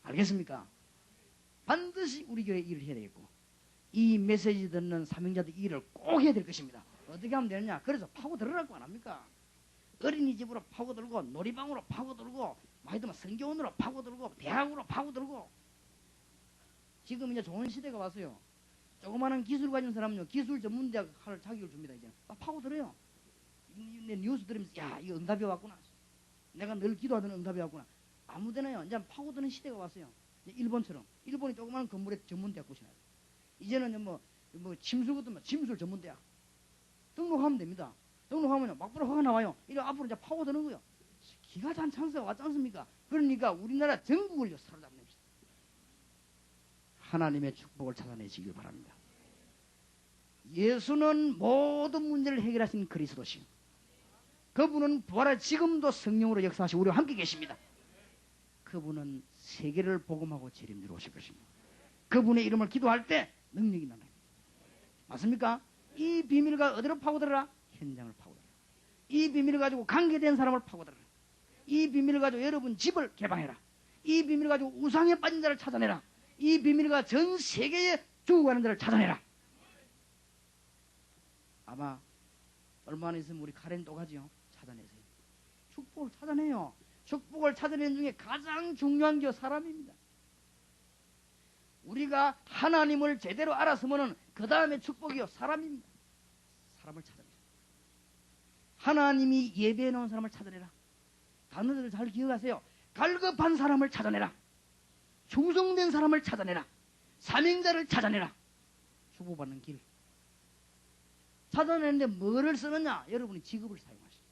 알겠습니까? 반드시 우리 교회 일을 해야 되겠고 이 메시지 듣는 사명자들 일을 꼭 해야 될 것입니다. 어떻게 하면 되느냐? 그래서 파고들으라고 안 합니까? 어린이집으로 파고들고 놀이방으로 파고들고 많이 들면 성교원으로 파고들고 대학으로 파고들고 지금 이제 좋은 시대가 왔어요. 조그마한 기술 가진 사람은요 기술 전문대학 할 자격을 줍니다. 이제 파고들어요. 내 뉴스 들으면서 야 이거 응답이 왔구나. 내가 늘 기도하던 응답이 왔구나. 아무데나요. 이제 파고드는 시대가 왔어요. 일본처럼 일본이 조그마한 건물에 전문대학 곳이나요. 이제는 뭐 침술 같은 침술 전문대학 등록하면 됩니다. 등록하면 막부로 화가 나와요. 이래 앞으로 이제 파고드는 거예요. 기가 찬 찬스가 왔지 않습니까? 그러니까 우리나라 전국을 사로잡는 것이다. 하나님의 축복을 찾아내시길 바랍니다. 예수는 모든 문제를 해결하신 그리스도시요. 그분은 부활의 지금도 성령으로 역사하시고 우리와 함께 계십니다. 그분은 세계를 복음하고 재림주로 오실 것입니다. 그분의 이름을 기도할 때 능력이 나는 겁니다. 맞습니까? 이 비밀과 어디로 파고들어라? 현장을 파고들어라. 이 비밀을 가지고 관계된 사람을 파고들어라. 이 비밀을 가지고 여러분 집을 개방해라. 이 비밀을 가지고 우상에 빠진 자를 찾아내라. 이 비밀과 전 세계에 죽어가는 자를 찾아내라. 아마 얼마 안 있으면 우리 카렌 또 가지요. 찾아내세요. 축복을 찾아내요. 축복을 찾아내는 중에 가장 중요한 게 사람입니다. 우리가 하나님을 제대로 알았으면 그 다음에 축복이요. 사람입니다. 사람을 찾아내라. 하나님이 예배해 놓은 사람을 찾아내라. 단어들을 잘 기억하세요. 갈급한 사람을 찾아내라. 충성된 사람을 찾아내라. 사명자를 찾아내라. 축복받는 길. 찾아내는데 뭐를 쓰느냐? 여러분이 직업을 사용하시죠.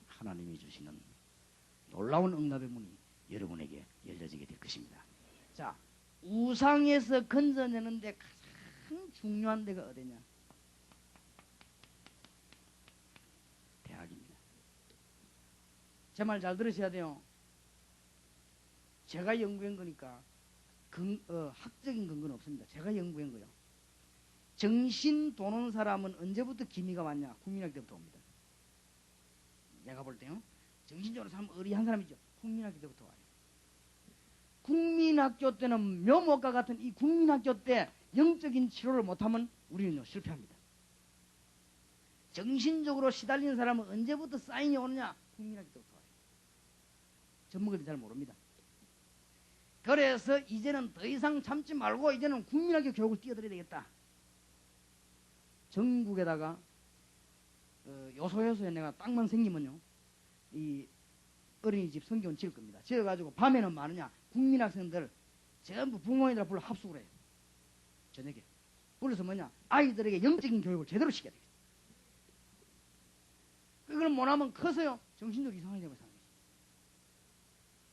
하나님이 주시는 놀라운 응답의 문이 여러분에게 열려지게 될 것입니다. 자, 우상에서 건져내는데 가장 중요한 데가 어디냐? 대학입니다. 제 말 잘 들으셔야 돼요. 제가 연구한 거니까 학적인 근거는 없습니다. 제가 연구한 거요. 정신 도는 사람은 언제부터 기미가 왔냐? 국민학교 때부터 옵니다. 내가 볼 때요. 정신적으로 사람 의리한 사람이죠. 국민학교 때부터 와요. 국민학교 때는 묘목과 같은 이 국민학교 때 영적인 치료를 못하면 우리는 실패합니다. 정신적으로 시달리는 사람은 언제부터 사인이 오느냐? 국민학교 때부터 와요. 전문가들이 잘 모릅니다. 그래서 이제는 더 이상 참지 말고 이제는 국민학교 교육을 띄워드려야 되겠다. 전국에다가 요소요소에 내가 땅만 생기면요 이 어린이집 성경원 지을 겁니다. 지어가지고 밤에는 많으냐 국민학생들 전부 부모님들 불러 합숙을 해요. 저녁에 불러서 뭐냐 아이들에게 영적인 교육을 제대로 시켜야 되겠다. 그걸 못하면 커서요 정신적으로 이상하게 되고 사는 거죠.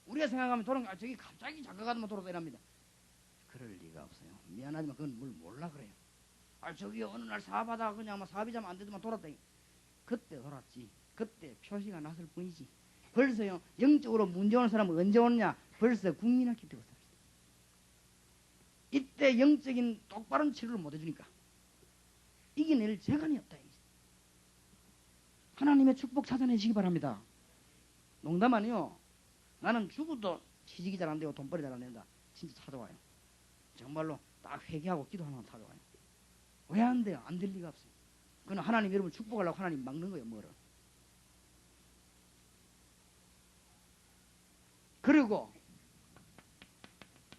우리가 생각하면 저기 갑자기 작가가더만 돌아다닙니다. 그럴 리가 없어요. 미안하지만 그건 뭘 몰라 그래요. 저기 어느 날 사업하다가 그냥 사업이 잘 안 되더만 돌았다니. 그때 돌았지. 그때 표시가 났을 뿐이지. 벌써요 영적으로 문제 오는 사람은 언제 오느냐? 벌써 국민학교 때부터 삽니다. 이때 영적인 똑바른 치료를 못 해주니까 이겨낼 재간이 없다. 하나님의 축복 찾아내시기 바랍니다. 농담 아니요. 나는 죽어도 취직이 잘 안 되고 돈벌이 잘 안 된다. 진짜 찾아와요. 정말로 딱 회개하고 기도하면 찾아와요. 왜 안 돼요? 안 될 리가 없어요. 그건 하나님 여러분 축복하려고 하나님 막는 거예요. 뭐를. 그리고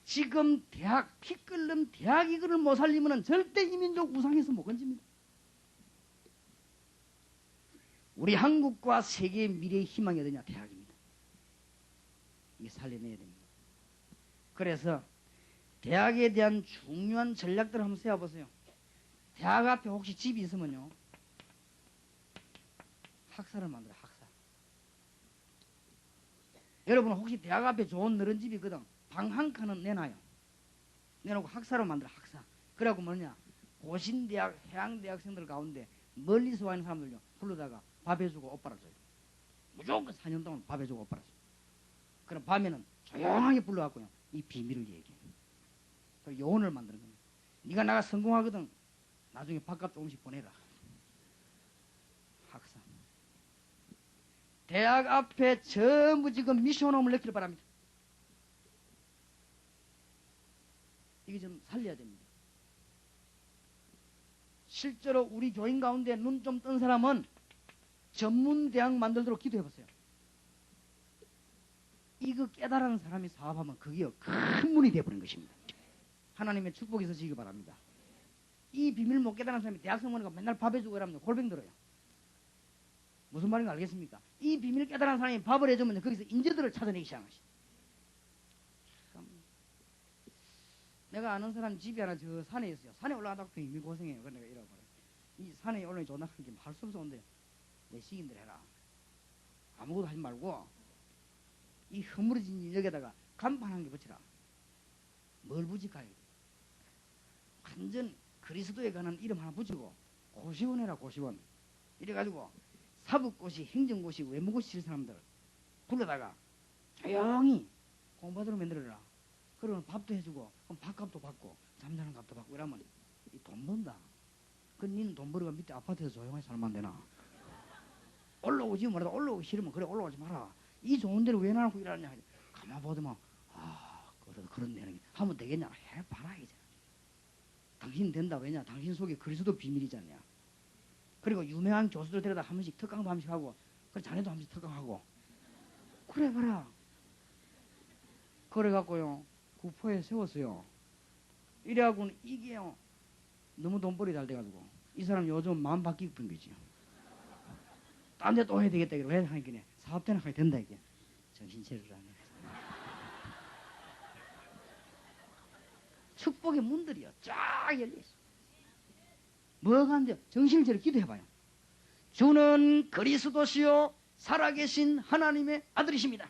지금 대학 피 끓는 대학 이거를 못 살리면 절대 이민족 우상에서 못 건집니다. 우리 한국과 세계의 미래의 희망이 어디냐? 대학입니다. 이게 살려내야 됩니다. 그래서 대학에 대한 중요한 전략들을 한번 세워보세요. 대학 앞에 혹시 집이 있으면요, 학사를 만들어요. 학사. 여러분 혹시 대학 앞에 좋은 넓은 집이 있거든. 방 한 칸은 내놔요. 내놓고 학사로 만들어. 학사. 그래갖고 뭐냐, 고신대학 해양대학생들 가운데 멀리서 와 있는 사람들요 불러다가 밥 해주고 옷 빨아줘요. 무조건 4년 동안 밥 해주고 옷 빨아줘요. 그럼 밤에는 조용하게 불러갖고요 이 비밀을 얘기해요. 그리고 요원을 만드는 겁니다. 네가 나가 성공하거든 나중에 밥값 조금씩 보내라. 학사. 대학 앞에 전부 지금 미션홈을 넣기를 바랍니다. 이게 좀 살려야 됩니다. 실제로 우리 교인 가운데 눈 좀 뜬 사람은 전문대학 만들도록 기도해보세요. 이거 깨달은 사람이 사업하면 그게 큰 문이 되어버린 것입니다. 하나님의 축복이 있으시기 바랍니다. 이 비밀 못 깨달은 사람이 대학생 보니까 맨날 밥 해주고 이러면 골병 들어요. 무슨 말인지 알겠습니까? 이 비밀을 깨달은 사람이 밥을 해주면 거기서 인재들을 찾아내기 시작하는 것입니다. 내가 아는 사람 집이 하나 저 산에 있어요. 산에 올라가다가 굉장히 고생해요. 그러니까 이러고 이 산에 올라가기 좋나 하는 게 할 수 없어. 근데 내 시인들 해라. 아무것도 하지 말고 이 허물어진 인력에다가 간판 한 개 붙이라. 뭘 붙일까요? 완전 그리스도에 관한 이름 하나 붙이고 고시원 해라. 고시원. 이래가지고 사법고시, 행정고시, 외무고시 칠 사람들 불러다가 조용히 공부하도록 만들어라. 그러면 밥도 해주고 그럼 밥값도 받고 잠자는 값도 받고 이러면 이 돈 번다. 그 니는 돈 벌어가 밑에 아파트에서 조용하게 살면 되나? 올라오지 뭐라도 올라오기 싫으면 그래 올라오지 마라. 이 좋은 데를 왜 나놓고 일하냐. 가만 보더만 그런 데는 하면 되겠냐. 해봐라 이제. 당신 된다. 왜냐? 당신 속에 그리스도 비밀이잖냐. 그리고 유명한 교수들 데려다 한 번씩 특강도 한 번씩 하고 그래 자네도 한 번씩 특강하고 그래 봐라. 그래갖고요 구포에 세웠어요. 이래갖고는 이게요 너무 돈벌이 잘 돼가지고 이 사람 요즘 마음 바뀌고 픈 거지요. 딴 데 또 해야 되겠다. 왜 하니까 사업대나 하게 된다 이게. 정신 차리라네. 축복의 문들이요 쫙 열려있어. 뭐가 안 돼요? 정신을 차려 기도해봐요. 주는 그리스도시요 살아계신 하나님의 아들이십니다.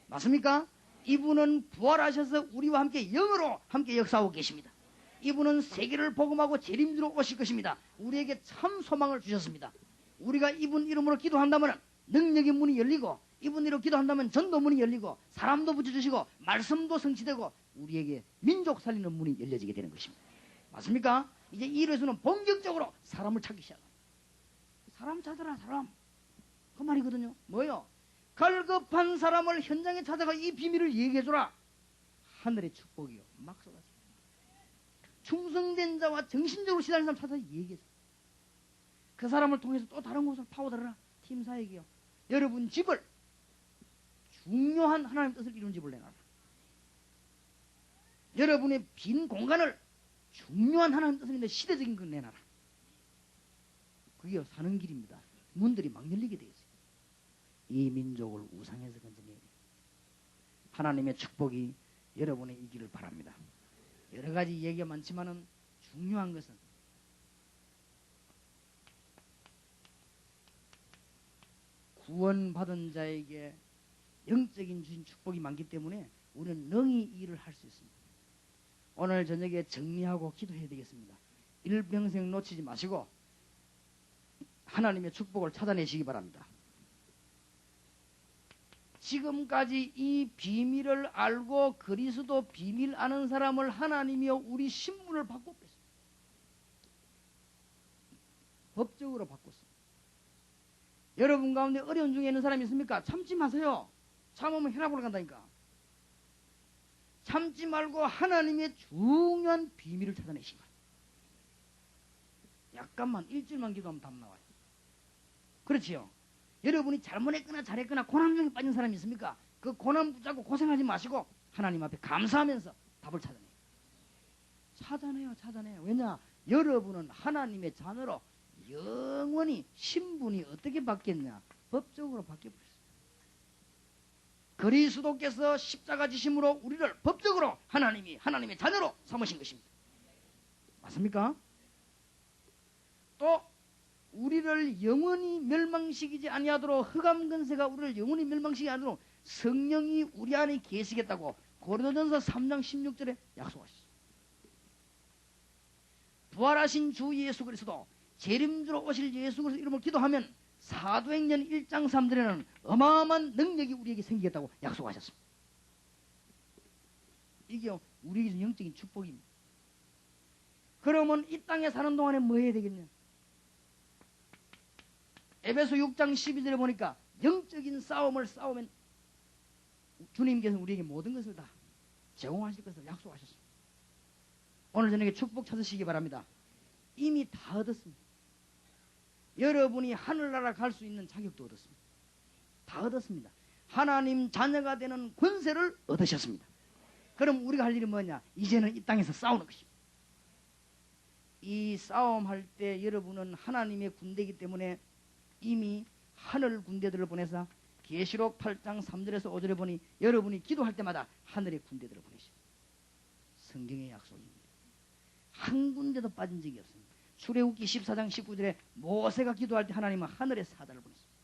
맞습니까? 이분은 부활하셔서 우리와 함께 영으로 함께 역사하고 계십니다. 이분은 세계를 복음하고 재림주로 오실 것입니다. 우리에게 참 소망을 주셨습니다. 우리가 이분 이름으로 기도한다면 능력의 문이 열리고 이분 이름으로 기도한다면 전도 문이 열리고 사람도 붙여주시고 말씀도 성취되고 우리에게 민족 살리는 문이 열려지게 되는 것입니다. 맞습니까? 이제 이 일에서는 본격적으로 사람을 찾기 시작합니다. 사람 찾아라 사람. 그 말이거든요. 뭐요? 갈급한 사람을 현장에 찾아가 이 비밀을 얘기해줘라. 하늘의 축복이요 막 쏟아집니다. 충성된 자와 정신적으로 시달리는 사람 찾아서 얘기해줘. 그 사람을 통해서 또 다른 곳을 파고들어라. 팀 사역이요. 여러분 집을 중요한 하나님의 뜻을 이루는 집을 내놔라. 여러분의 빈 공간을 중요한 하나님의 뜻을 이루는 시대적인 걸 내놔라. 그게 사는 길입니다. 문들이 막 열리게 되어 있어요. 이 민족을 우상에서 건져내야 돼요. 하나님의 축복이 여러분의 이기를 바랍니다. 여러 가지 얘기가 많지만은 중요한 것은 구원받은 자에게 영적인 주신 축복이 많기 때문에 우리는 능히 이 일을 할 수 있습니다. 오늘 저녁에 정리하고 기도해야 되겠습니다. 일평생 놓치지 마시고 하나님의 축복을 찾아내시기 바랍니다. 지금까지 이 비밀을 알고 그리스도 비밀 아는 사람을 하나님이여 우리 신분을 바꿨습니다. 법적으로 바꿨습니다. 여러분 가운데 어려운 중에 있는 사람이 있습니까? 참지 마세요. 참으면 혈압 올라간다니까. 참지 말고 하나님의 중요한 비밀을 찾아내시기 바랍니다. 약간만 일주일만 기도하면 답 나와요. 그렇지요. 여러분이 잘못했거나 잘했거나 고난 중에 빠진 사람이 있습니까? 그 고난 붙잡고 고생하지 마시고 하나님 앞에 감사하면서 답을 찾아내요. 찾아내요. 왜냐? 여러분은 하나님의 자녀로 영원히 신분이 어떻게 바뀌었냐? 법적으로 바뀌어버렸어요. 그리스도께서 십자가 지심으로 우리를 법적으로 하나님의 자녀로 삼으신 것입니다. 맞습니까? 또 우리를 영원히 멸망시키지 아니하도록 흑암 근세가 우리를 영원히 멸망시키지 않도록 성령이 우리 안에 계시겠다고 고린도전서 3장 16절에 약속하셨습니다. 부활하신 주 예수 그리스도 재림주로 오실 예수 그리스도 이름으로 기도하면 사도행전 1장 3절에는 어마어마한 능력이 우리에게 생기겠다고 약속하셨습니다. 이게 우리에게 영적인 축복입니다. 그러면 이 땅에 사는 동안에 뭐 해야 되겠냐? 에베소 6장 12절에 보니까 영적인 싸움을 싸우면 주님께서 우리에게 모든 것을 다 제공하실 것을 약속하셨습니다. 오늘 저녁에 축복 찾으시기 바랍니다. 이미 다 얻었습니다. 여러분이 하늘나라 갈 수 있는 자격도 얻었습니다. 다 얻었습니다. 하나님 자녀가 되는 권세를 얻으셨습니다. 그럼 우리가 할 일이 뭐냐? 이제는 이 땅에서 싸우는 것입니다. 이 싸움할 때 여러분은 하나님의 군대이기 때문에 이미 하늘 군대들을 보내서 계시록 8장 3절에서 5절에 보니 여러분이 기도할 때마다 하늘의 군대들을 보내십니다. 성경의 약속입니다. 한 군데도 빠진 적이 없습니다. 출애굽기 14장 19절에 모세가 기도할 때 하나님은 하늘의 사자를 보냈습니다.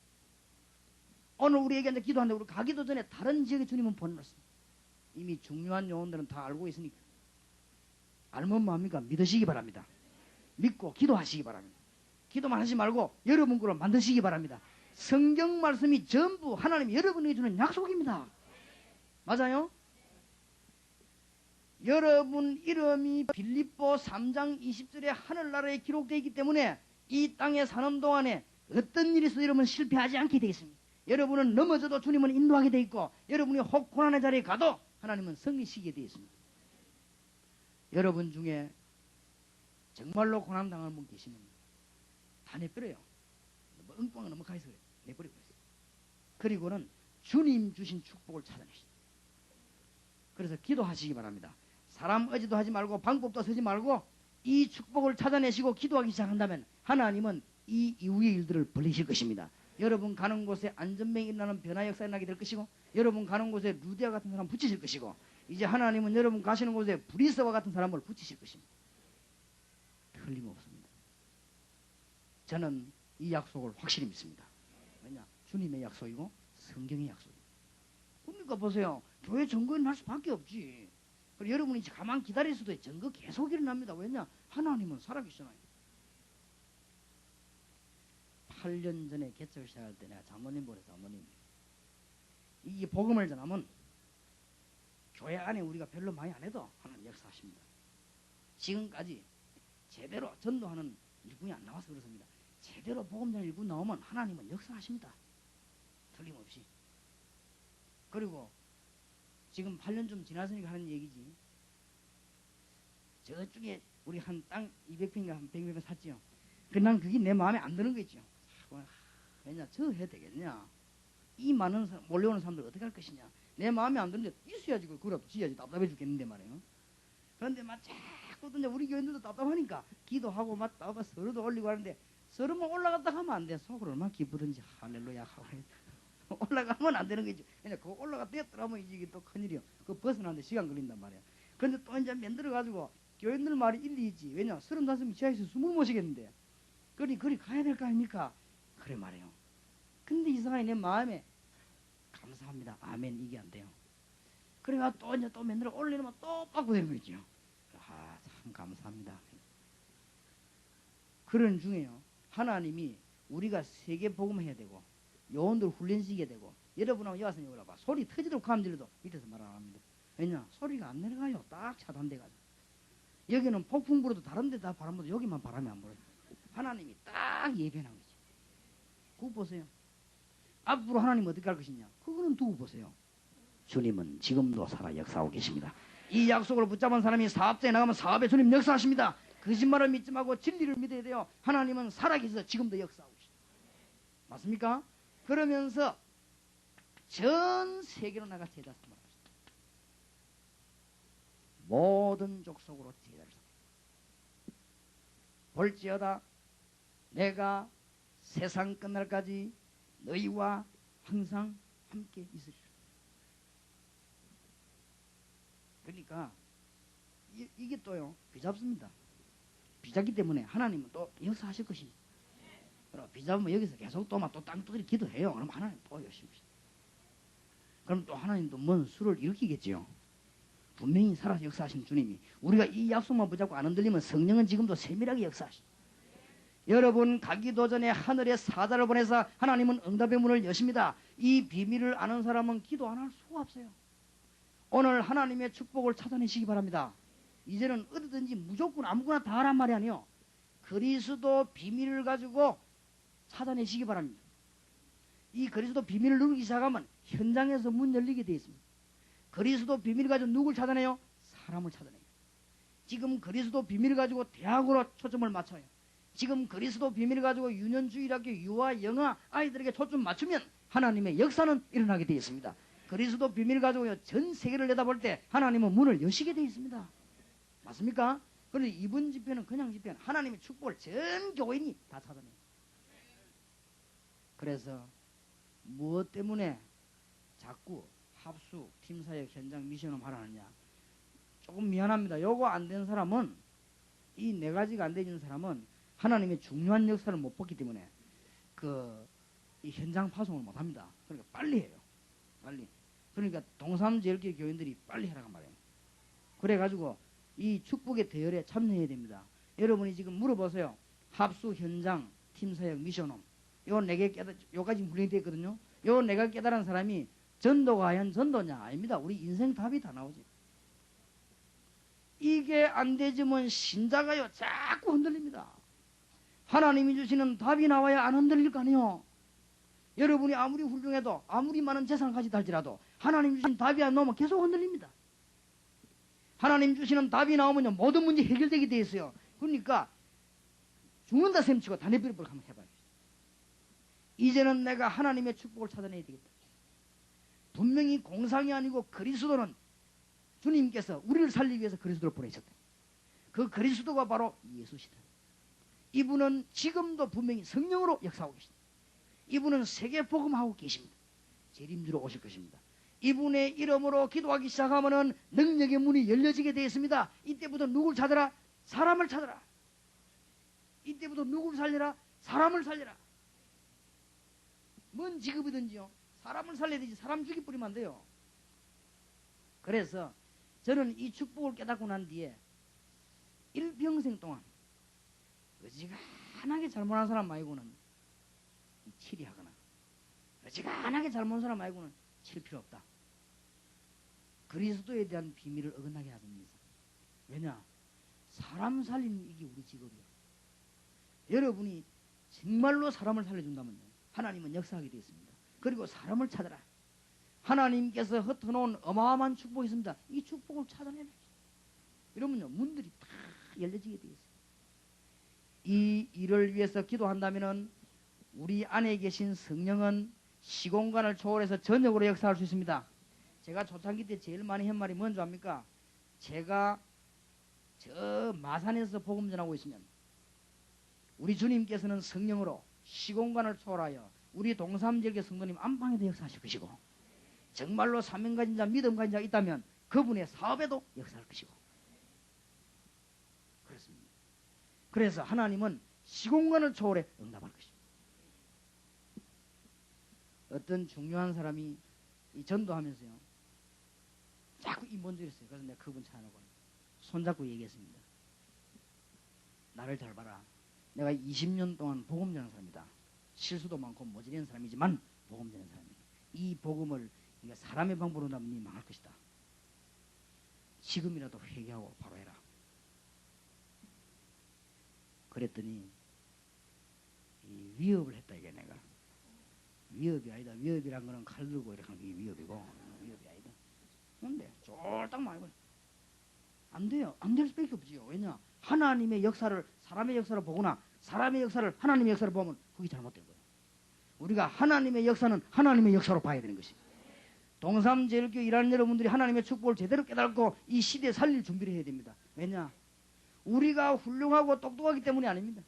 오늘 우리에게 이제 기도하는데 우리 가기도 전에 다른 지역에 주님은 보내놨습니다. 이미 중요한 요원들은 다 알고 있으니까 알면 뭐합니까? 믿으시기 바랍니다. 믿고 기도하시기 바랍니다. 기도만 하지 말고 여러분 거로 만드시기 바랍니다. 성경 말씀이 전부 하나님이 여러분에게 주는 약속입니다. 맞아요? 여러분 이름이 빌립보 3장 20절에 하늘나라에 기록되어 있기 때문에 이 땅에 사는 동안에 어떤 일이 있어도 여러분은 실패하지 않게 되어 있습니다. 여러분은 넘어져도 주님은 인도하게 되어 있고 여러분이 혹 고난의 자리에 가도 하나님은 승리시키게 되어 있습니다. 여러분 중에 정말로 고난당할 분 계시면 다 내버려요. 뭐 엉뚱한 거 너무 가해서 그래. 내버리고 있어요. 그리고는 주님 주신 축복을 찾아내시죠. 그래서 기도하시기 바랍니다. 사람 의지도 하지 말고 방법도 쓰지 말고 이 축복을 찾아내시고 기도하기 시작한다면 하나님은 이 이후의 일들을 벌리실 것입니다. 여러분 가는 곳에 안전병이 일어나는 변화 역사가 나게 될 것이고 여러분 가는 곳에 루디아 같은 사람 붙이실 것이고 이제 하나님은 여러분 가시는 곳에 브리스와 같은 사람을 붙이실 것입니다. 틀림없습니다. 저는 이 약속을 확실히 믿습니다. 왜냐? 주님의 약속이고 성경의 약속입니다. 그러니까 보세요. 교회 증거는 할 수밖에 없지. 그리고 여러분이 가만 기다릴 수도 있어요. 증거 계속 일어납니다. 왜냐? 하나님은 살아계시잖아요. 8년 전에 개척을 시작할 때 내가 장모님 보내서 장모님 이 복음을 전하면 교회 안에 우리가 별로 많이 안 해도 하나님 역사하십니다. 지금까지 제대로 전도하는 일꾼이 안 나와서 그렇습니다. 제대로 복음 전하는 일꾼 나오면 하나님은 역사하십니다. 틀림없이. 그리고 지금 8년 좀 지났으니까 하는 얘기지. 저쪽에 우리 한 땅 200평인가 한 100평 샀지요. 난 그게 내 마음에 안 드는 거 있죠. 왜냐? 저 해야 되겠냐? 이 많은 사람, 몰려오는 사람들 어떻게 할 것이냐? 내 마음에 안 드는데 있어야지 그거라도 지어야지. 답답해 죽겠는데 말이에요. 그런데 막 자꾸 이제 우리 교인들도 답답하니까 기도하고 막 따가 서로도 올리고 하는데 서로만 올라갔다 하면 안 돼. 속으로 얼마나 기쁘든지 할렐루야 하고 올라가면 안 되는 거지. 왜냐? 그거 올라갔더라면 이게 또 큰일이요. 그거 벗어나는데 시간 걸린단 말이야. 그런데 또 이제 만들어가지고 교인들 말이 일리 있지. 왜냐? 35명이 지하에서 숨을 못 쉬겠는데. 그리 가야 될 거 아닙니까? 그래 말이에요. 근데 이상하게 내 마음에 감사합니다. 아멘 이게 안 돼요. 그래가 또 이제 또 만들어 올리면 또 빠고 되는 거죠. 아, 참 감사합니다. 그런 중에요. 하나님이 우리가 세계 복음해야 되고 요원들 훈련시켜야 되고 여러분하고 여와서 여기 와봐. 소리 터지도록 하면 들려도 밑에서 말 안 합니다. 왜냐? 소리가 안 내려가요. 딱 차단돼가지고. 여기는 폭풍 불어도 다른 데 다 바람 불어도 여기만 바람이 안 불어요. 하나님이 딱 예배한 거지. 그거 보세요. 앞으로 하나님 어떻게 할 것이냐? 그거는 두고 보세요. 주님은 지금도 살아 역사하고 계십니다. 이 약속을 붙잡은 사람이 사업자에 나가면 사업에 주님 역사하십니다. 거짓말을 믿지 말고 진리를 믿어야 돼요. 하나님은 살아계셔서 지금도 역사하고 계십니다. 맞습니까? 그러면서 전 세계로 나가 제자 삼으라 하십니다. 모든 족속으로 제자를 삼으라. 볼지어다 내가 세상 끝날까지 너희와 항상 함께 있으리라. 그러니까 이게 또요 비잡습니다. 비잡기 때문에 하나님은 또 역사하실 것입니다. 그럼 비잡으면 여기서 계속 또 막 또 땅두드리 기도해요. 그럼 하나님 또 열심히. 그럼 또 하나님도 뭔 수를 일으키겠지요. 분명히 살아서 역사하신 주님이 우리가 이 약속만 붙잡고 안 흔들리면 성령은 지금도 세밀하게 역사하시. 여러분 가기도 전에 하늘에 사자를 보내서 하나님은 응답의 문을 여십니다. 이 비밀을 아는 사람은 기도 안 할 수가 없어요. 오늘 하나님의 축복을 찾아내시기 바랍니다. 이제는 어디든지 무조건 아무거나 다 하란 말이 아니요. 그리스도 비밀을 가지고 찾아내시기 바랍니다. 이 그리스도 비밀을 누르기 시작하면 현장에서 문 열리게 되어 있습니다. 그리스도 비밀을 가지고 누굴 찾아내요? 사람을 찾아내요. 지금 그리스도 비밀을 가지고 대학으로 초점을 맞춰요. 지금 그리스도 비밀을 가지고 유년주일학교 유아 영아 아이들에게 초점 맞추면 하나님의 역사는 일어나게 되어 있습니다. 그리스도 비밀을 가지고 전 세계를 내다볼 때 하나님은 문을 여시게 되어 있습니다. 맞습니까? 그런데 이번 집회는 그냥 집회는 하나님의 축복을 전 교인이 다 찾아내요. 그래서 무엇 때문에 자꾸 합수, 팀사역, 현장, 미션을 하라느냐. 조금 미안합니다. 요거 안 된 사람은 이 네 가지가 안 되는 사람은 하나님의 중요한 역사를 못 봤기 때문에 이 현장 파송을 못 합니다. 그러니까 빨리 해요. 빨리. 그러니까 동삼제일교회 교인들이 빨리 하라고 말해요. 그래가지고 이 축복의 대열에 참여해야 됩니다. 여러분이 지금 물어보세요. 합수, 현장, 팀사역, 미션홈. 요 네 개 요까지 분리되어 있거든요. 요 내가 깨달은 사람이 전도가 과연 전도냐? 아닙니다. 우리 인생 답이 다 나오지. 이게 안 되지만 신자가요 자꾸 흔들립니다. 하나님이 주시는 답이 나와야 안 흔들릴 거 아니에요. 여러분이 아무리 훌륭해도 아무리 많은 재산을 가지다 할지라도 하나님 주신 답이 안 나오면 계속 흔들립니다. 하나님 주시는 답이 나오면 모든 문제 해결되게 돼 있어요. 그러니까 죽는다 셈치고 다내비를 한번 해봐요. 이제는 내가 하나님의 축복을 찾아내야 되겠다. 분명히 공상이 아니고 그리스도는 주님께서 우리를 살리기 위해서 그리스도를 보내셨다. 그 그리스도가 바로 예수시다. 이분은 지금도 분명히 성령으로 역사하고 계십니다. 이분은 세계 복음하고 계십니다. 재림주로 오실 것입니다. 이분의 이름으로 기도하기 시작하면 능력의 문이 열려지게 되어 있습니다. 이때부터 누굴 찾아라? 사람을 찾아라. 이때부터 누굴 살려라? 사람을 살려라. 뭔 직업이든지요. 사람을 살려야 되지 사람 죽이 뿌리면 안 돼요. 그래서 저는 이 축복을 깨닫고 난 뒤에 일평생 동안 어지간하게 잘못한 사람 말고는 치리하거나 어지간하게 잘못한 사람 말고는 칠 필요 없다. 그리스도에 대한 비밀을 어긋나게 하는 이상. 왜냐? 사람 살리는 이게 우리 직업이에요. 여러분이 정말로 사람을 살려준다면요. 하나님은 역사하게 되어 있습니다. 그리고 사람을 찾아라. 하나님께서 흩어놓은 어마어마한 축복이 있습니다. 이 축복을 찾아내라. 이러면요 문들이 다 열려지게 되어 있어요. 이 일을 위해서 기도한다면은 우리 안에 계신 성령은 시공간을 초월해서 전역으로 역사할 수 있습니다. 제가 초창기 때 제일 많이 한 말이 뭔지 압니까? 제가 저 마산에서 복음 전하고 있으면 우리 주님께서는 성령으로 시공간을 초월하여 우리 동삼지역의 성도님 안방에도 역사하실 것이고 정말로 사명 가진 자 믿음 가진 자가 있다면 그분의 사업에도 역사할 것이고 그렇습니다. 그래서 하나님은 시공간을 초월해 응답할 것입니다. 어떤 중요한 사람이 이 전도하면서요 자꾸 이 먼저 이랬어요. 그래서 내가 그분 찾아내고 손잡고 얘기했습니다. 나를 잘 봐라. 내가 20년 동안 복음 전하는 사람이다. 실수도 많고 모질한 사람이지만 복음 전하는 사람이다. 이 복음을 네가 사람의 방법으로 하면 네 망할 것이다. 지금이라도 회개하고 바로 해라. 그랬더니 이 위협을 했다 이게 내가. 위협이 아니다. 위협이란 거는 칼 들고 이렇게 하는 게 위협이고 위협이 아니다. 그런데 쫄딱 말고 안 돼요. 안 될 수밖에 없지요. 왜냐? 하나님의 역사를 사람의 역사를 보거나 사람의 역사를 하나님의 역사를 보면 그게 잘못된 거예요. 우리가 하나님의 역사는 하나님의 역사로 봐야 되는 것이. 동삼제일교회 일하는 여러분들이 하나님의 축복을 제대로 깨닫고 이 시대에 살릴 준비를 해야 됩니다. 왜냐? 우리가 훌륭하고 똑똑하기 때문이 아닙니다.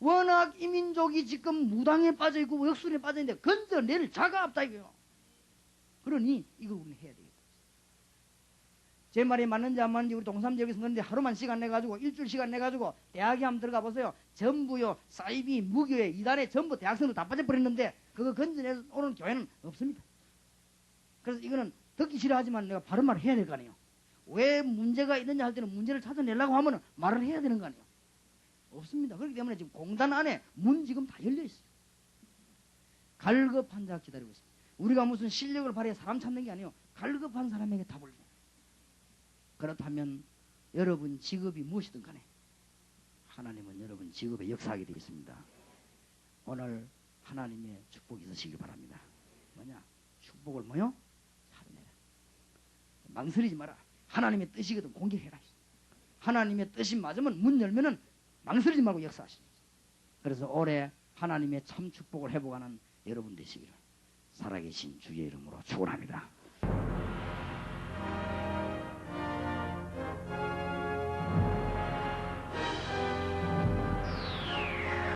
워낙 이 민족이 지금 무당에 빠져있고 역순에 빠져있는데 건져낼 자가 없다 이거요. 그러니 이걸 우리는 해야 되겠다. 제 말이 맞는지 안 맞는지 우리 동삼지역에서 그런데 하루만 시간 내가지고 일주일 시간 내가지고 대학에 한번 들어가 보세요. 전부요 사이비 무교회 이단에 전부 대학생들 다 빠져버렸는데 그거 건져내서 오는 교회는 없습니다. 그래서 이거는 듣기 싫어하지만 내가 바른 말을 해야 될 거 아니에요. 왜 문제가 있느냐 할 때는 문제를 찾아내려고 하면 말을 해야 되는 거 아니에요. 없습니다. 그렇기 때문에 지금 공단 안에 문 지금 다 열려 있어요. 갈급한 자 기다리고 있습니다. 우리가 무슨 실력을 발휘해 사람 찾는 게 아니에요. 갈급한 사람에게 답을 줘. 그렇다면 여러분 직업이 무엇이든 간에 하나님은 여러분 직업에 역사하게 되어 있습니다. 오늘 하나님의 축복이 있으시길 바랍니다. 뭐냐? 축복을 뭐요? 찾아내라. 망설이지 마라. 하나님의 뜻이거든 공격해라. 하나님의 뜻이 맞으면 문 열면은 망설이지 말고 역사하십니다. 그래서 올해 하나님의 참 축복을 회복하는 여러분 되시기를 살아계신 주의 이름으로 축원합니다.